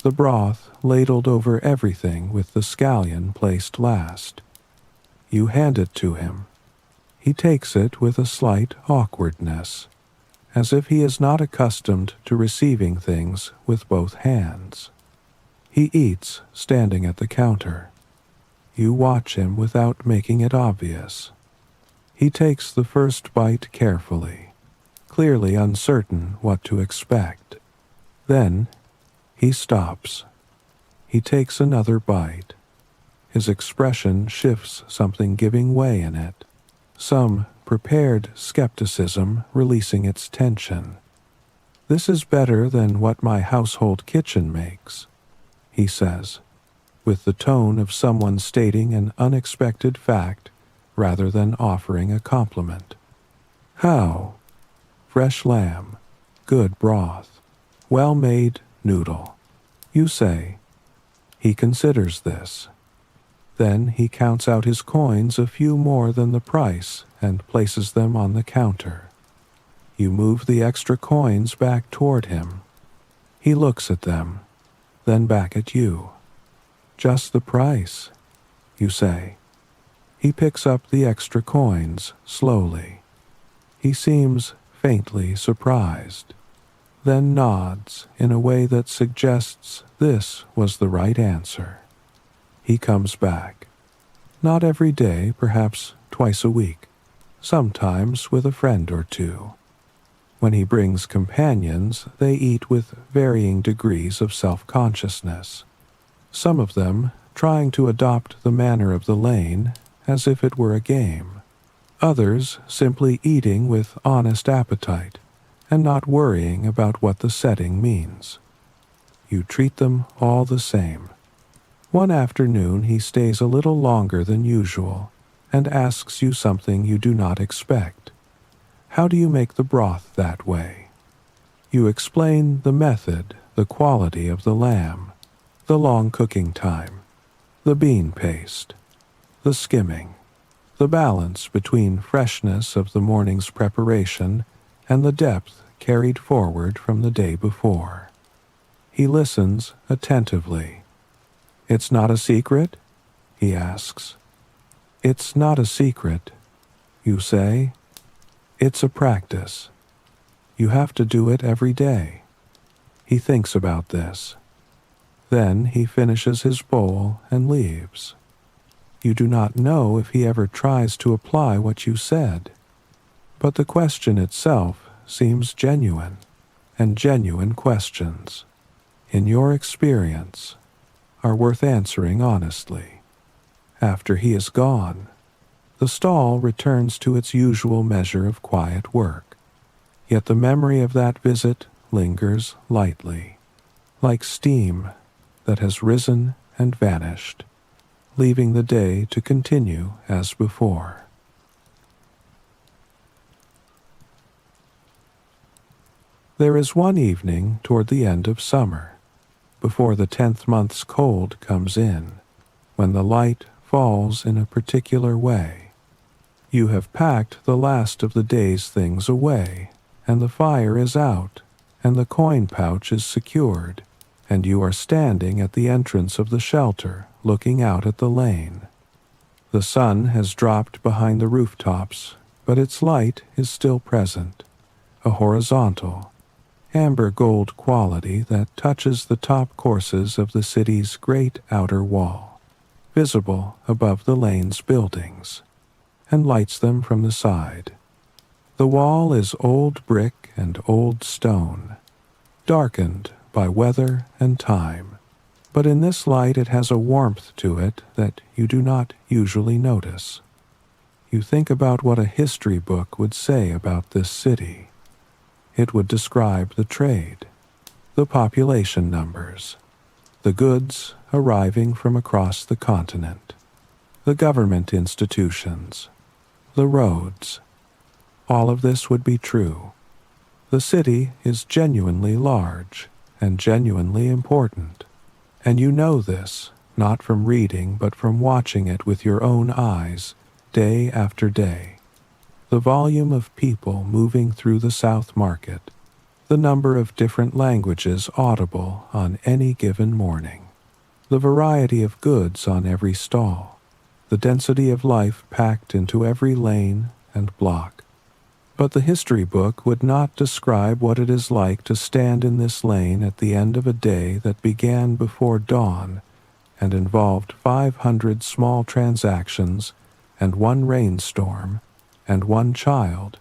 the broth ladled over everything with the scallion placed last. You hand it to him. He takes it with a slight awkwardness, as if he is not accustomed to receiving things with both hands. He eats standing at the counter. You watch him without making it obvious. He takes the first bite carefully, clearly uncertain what to expect. Then he stops. He takes another bite. His expression shifts, something giving way in it, some prepared skepticism releasing its tension. This is better than what my household kitchen makes, he says, with the tone of someone stating an unexpected fact rather than offering a compliment. How? Fresh lamb, good broth, well-made noodle, you say. He considers this. Then he counts out his coins, a few more than the price, and places them on the counter. You move the extra coins back toward him. He looks at them, then back at you. Just the price, you say. He picks up the extra coins slowly. He seems faintly surprised, then nods in a way that suggests this was the right answer. He comes back. Not every day, perhaps twice a week, sometimes with a friend or two. When he brings companions, they eat with varying degrees of self-consciousness, some of them trying to adopt the manner of the lane as if it were a game, others simply eating with honest appetite and not worrying about what the setting means. You treat them all the same. One afternoon he stays a little longer than usual and asks you something you do not expect. How do you make the broth that way? You explain the method, the quality of the lamb, the long cooking time, the bean paste, the skimming, the balance between freshness of the morning's preparation and the depth carried forward from the day before. He listens attentively. It's not a secret? He asks. It's not a secret, you say. It's a practice. You have to do it every day. He thinks about this. Then he finishes his bowl and leaves. You do not know if he ever tries to apply what you said, but the question itself seems genuine, and genuine questions, in your experience, are worth answering honestly. After he is gone, the stall returns to its usual measure of quiet work, yet the memory of that visit lingers lightly, like steam that has risen and vanished, leaving the day to continue as before. There is one evening toward the end of summer, before the 10th month's cold comes in, when the light falls in a particular way. You have packed the last of the day's things away, and the fire is out, and the coin pouch is secured, and you are standing at the entrance of the shelter, looking out at the lane. The sun has dropped behind the rooftops, but its light is still present, a horizontal, amber gold quality that touches the top courses of the city's great outer wall, visible above the lane's buildings, and lights them from the side. The wall is old brick and old stone, darkened by weather and time, but in this light it has a warmth to it that you do not usually notice. You think about what a history book would say about this city. It would describe the trade, the population numbers, the goods arriving from across the continent, the government institutions, the roads. All of this would be true. The city is genuinely large and genuinely important, and you know this not from reading but from watching it with your own eyes, day after day. The volume of people moving through the South Market, the number of different languages audible on any given morning, the variety of goods on every stall, the density of life packed into every lane and block. But the history book would not describe what it is like to stand in this lane at the end of a day that began before dawn and involved 500 small transactions and one rainstorm and one child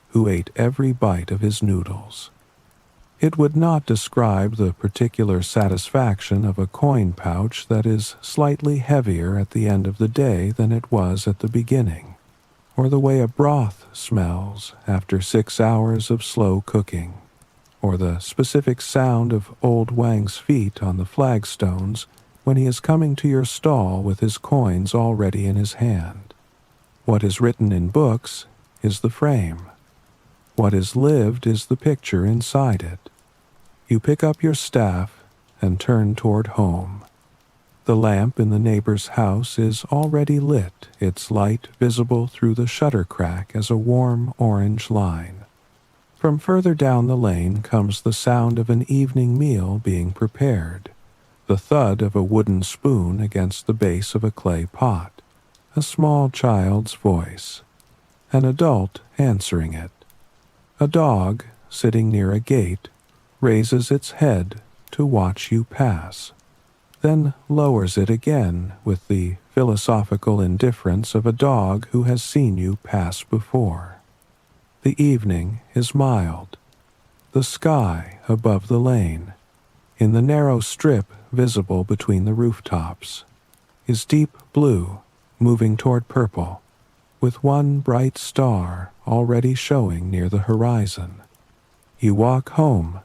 who ate every bite of his noodles. It would not describe the particular satisfaction of a coin pouch that is slightly heavier at the end of the day than it was at the beginning, or the way a broth smells after 6 hours of slow cooking, or the specific sound of old Wang's feet on the flagstones when he is coming to your stall with his coins already in his hand. What is written in books is the frame. What is lived is the picture inside it. You pick up your staff and turn toward home. The lamp in the neighbor's house is already lit, its light visible through the shutter crack as a warm orange line. From further down the lane comes the sound of an evening meal being prepared, the thud of a wooden spoon against the base of a clay pot, a small child's voice, an adult answering it. A dog, sitting near a gate, raises its head to watch you pass, then lowers it again with the philosophical indifference of a dog who has seen you pass before. The evening is mild. The sky above the lane, in the narrow strip visible between the rooftops, is deep blue, moving toward purple, with one bright star already showing near the horizon. You walk home.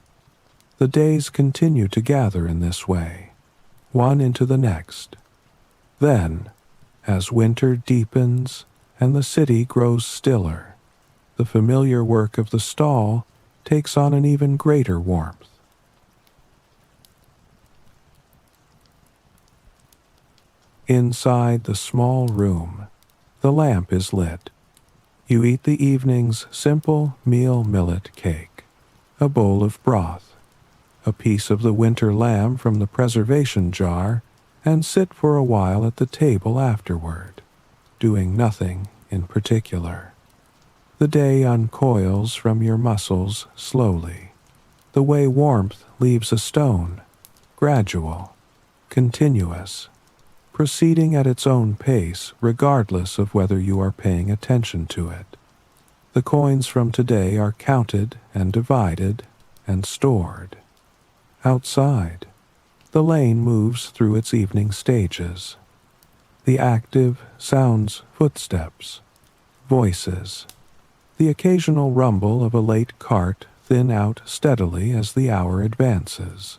The days continue to gather in this way, one into the next. Then, as winter deepens and the city grows stiller, the familiar work of the stall takes on an even greater warmth. Inside the small room, the lamp is lit. You eat the evening's simple meal millet cake, a bowl of broth, a piece of the winter lamb from the preservation jar, and sit for a while at the table afterward, doing nothing in particular. The day uncoils from your muscles slowly, the way warmth leaves a stone, gradual, continuous, proceeding at its own pace regardless of whether you are paying attention to it. The coins from today are counted and divided and stored. Outside, the lane moves through its evening stages. The active sounds footsteps, voices. The occasional rumble of a late cart thin out steadily as the hour advances.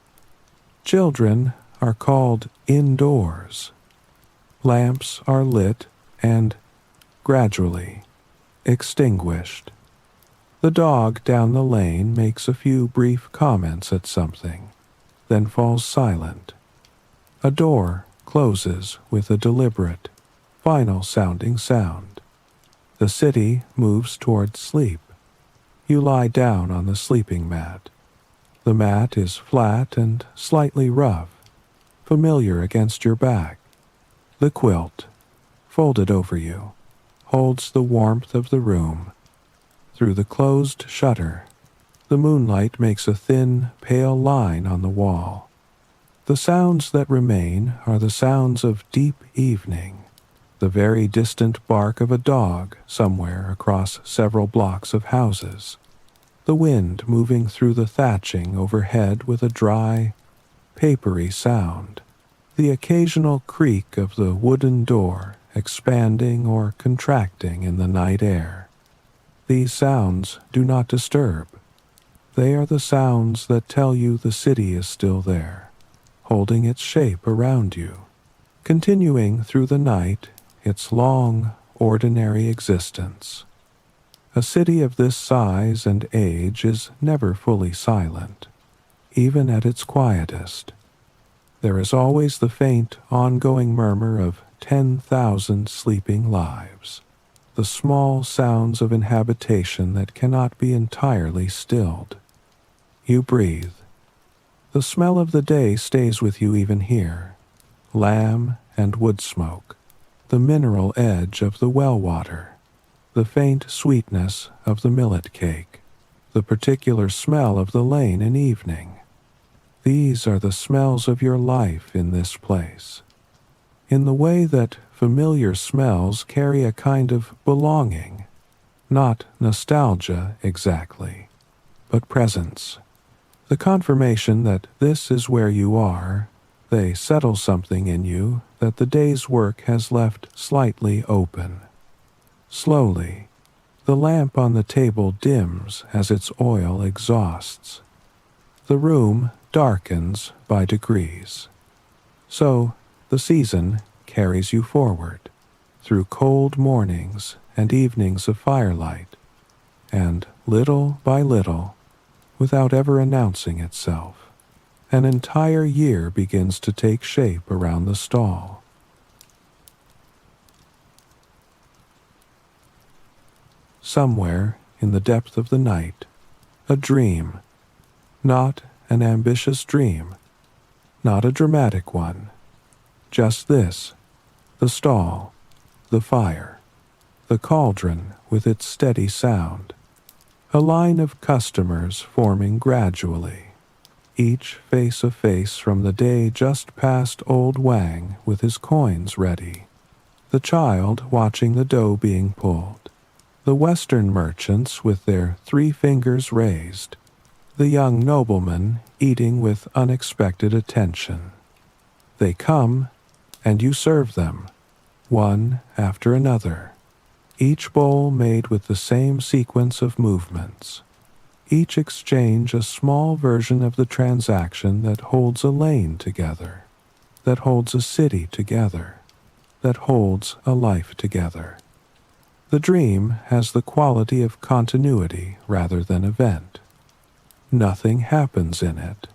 Children are called indoors. Lamps are lit and, gradually, extinguished. The dog down the lane makes a few brief comments at something, then falls silent. A door closes with a deliberate, final-sounding sound. The city moves toward sleep. You lie down on the sleeping mat. The mat is flat and slightly rough, familiar against your back. The quilt, folded over you, holds the warmth of the room. Through the closed shutter, the moonlight makes a thin, pale line on the wall. The sounds that remain are the sounds of deep evening, the very distant bark of a dog somewhere across several blocks of houses, the wind moving through the thatching overhead with a dry, papery sound, the occasional creak of the wooden door expanding or contracting in the night air. These sounds do not disturb. They are the sounds that tell you the city is still there, holding its shape around you, continuing through the night its long, ordinary existence. A city of this size and age is never fully silent, even at its quietest. There is always the faint, ongoing murmur of 10,000 sleeping lives, the small sounds of inhabitation that cannot be entirely stilled. You breathe. The smell of the day stays with you even here. Lamb and wood smoke, the mineral edge of the well water, the faint sweetness of the millet cake, the particular smell of the lane in evening. These are the smells of your life in this place. In the way that familiar smells carry a kind of belonging, not nostalgia exactly, but presence. The confirmation that this is where you are, they settle something in you that the day's work has left slightly open. Slowly, the lamp on the table dims as its oil exhausts. The room darkens by degrees. So, the season carries you forward, through cold mornings and evenings of firelight, and little by little, without ever announcing itself, an entire year begins to take shape around the stall. Somewhere in the depth of the night, a dream, not an ambitious dream, not a dramatic one, just this, the stall, the fire, the cauldron with its steady sound, a line of customers forming gradually, each face a face from the day just past old Wang with his coins ready, the child watching the dough being pulled, the Western merchants with their 3 fingers raised, the young nobleman eating with unexpected attention. They come, and you serve them, one after another, each bowl made with the same sequence of movements. Each exchange a small version of the transaction that holds a lane together, that holds a city together, that holds a life together. The dream has the quality of continuity rather than event. Nothing happens in it,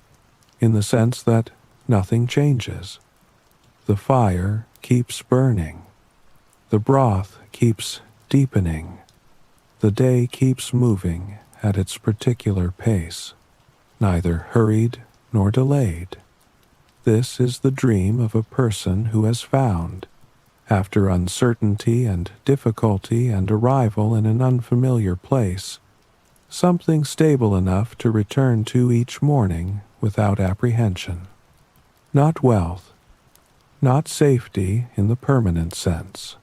in the sense that nothing changes. The fire keeps burning. The broth keeps deepening. The day keeps moving at its particular pace, neither hurried nor delayed. This is the dream of a person who has found, after uncertainty and difficulty and arrival in an unfamiliar place, something stable enough to return to each morning without apprehension. Not wealth, not safety in the permanent sense,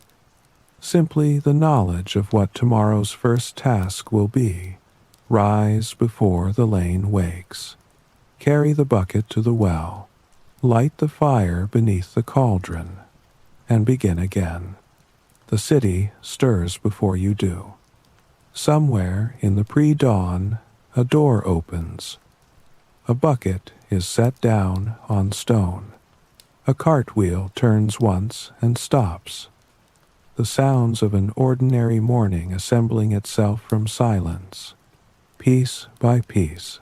simply the knowledge of what tomorrow's first task will be. Rise before the lane wakes. Carry the bucket to the well. Light the fire beneath the cauldron, and begin again. The city stirs before you do. Somewhere in the pre-dawn, a door opens. A bucket is set down on stone. A cartwheel turns once and stops. The sounds of an ordinary morning assembling itself from silence, piece by piece,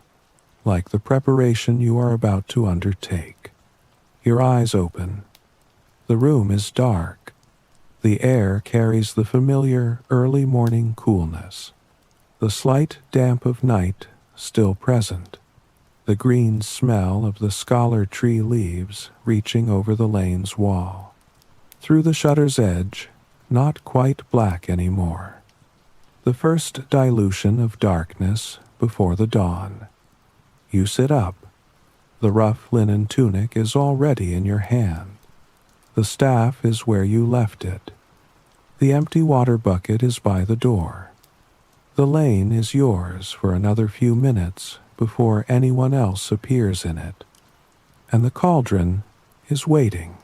like the preparation you are about to undertake. Your eyes open. The room is dark. The air carries the familiar early morning coolness, the slight damp of night still present, the green smell of the scholar tree leaves reaching over the lane's wall. Through the shutter's edge, not quite black anymore. The first dilution of darkness before the dawn. You sit up. The rough linen tunic is already in your hand. The staff is where you left it. The empty water bucket is by the door. The lane is yours for another few minutes before anyone else appears in it. And the cauldron is waiting.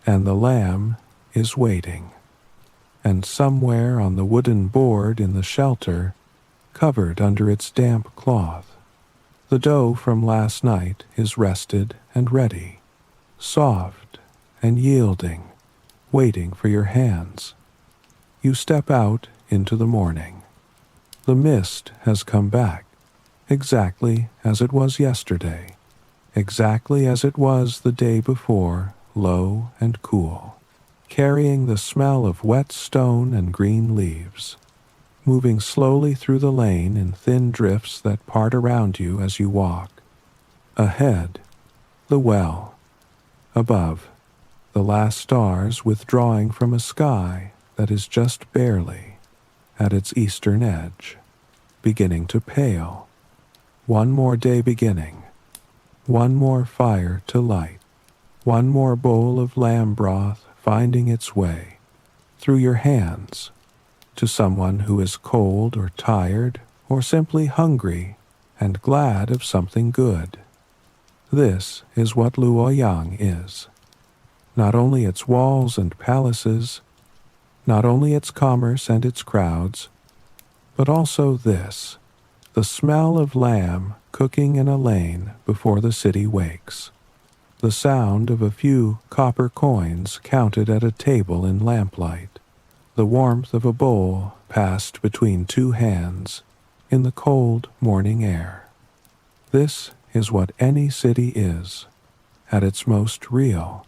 And the lamb is waiting. And somewhere on the wooden board in the shelter, covered under its damp cloth, the dough from last night is rested and ready, soft and yielding, waiting for your hands. You step out into the morning. The mist has come back, exactly as it was yesterday. exactly as it was the day before, low and cool, carrying the smell of wet stone and green leaves, moving slowly through the lane in thin drifts that part around you as you walk. Ahead, the well. Above, the last stars withdrawing from a sky that is just barely, at its eastern edge, beginning to pale. One more day beginning. One more fire to light. One more bowl of lamb broth finding its way through your hands to someone who is cold or tired or simply hungry and glad of something good. This is what Luoyang is. Not only its walls and palaces, not only its commerce and its crowds, but also this, the smell of lamb cooking in a lane before the city wakes, the sound of a few copper coins counted at a table in lamplight, the warmth of a bowl passed between two hands in the cold morning air. This is what any city is, at its most real.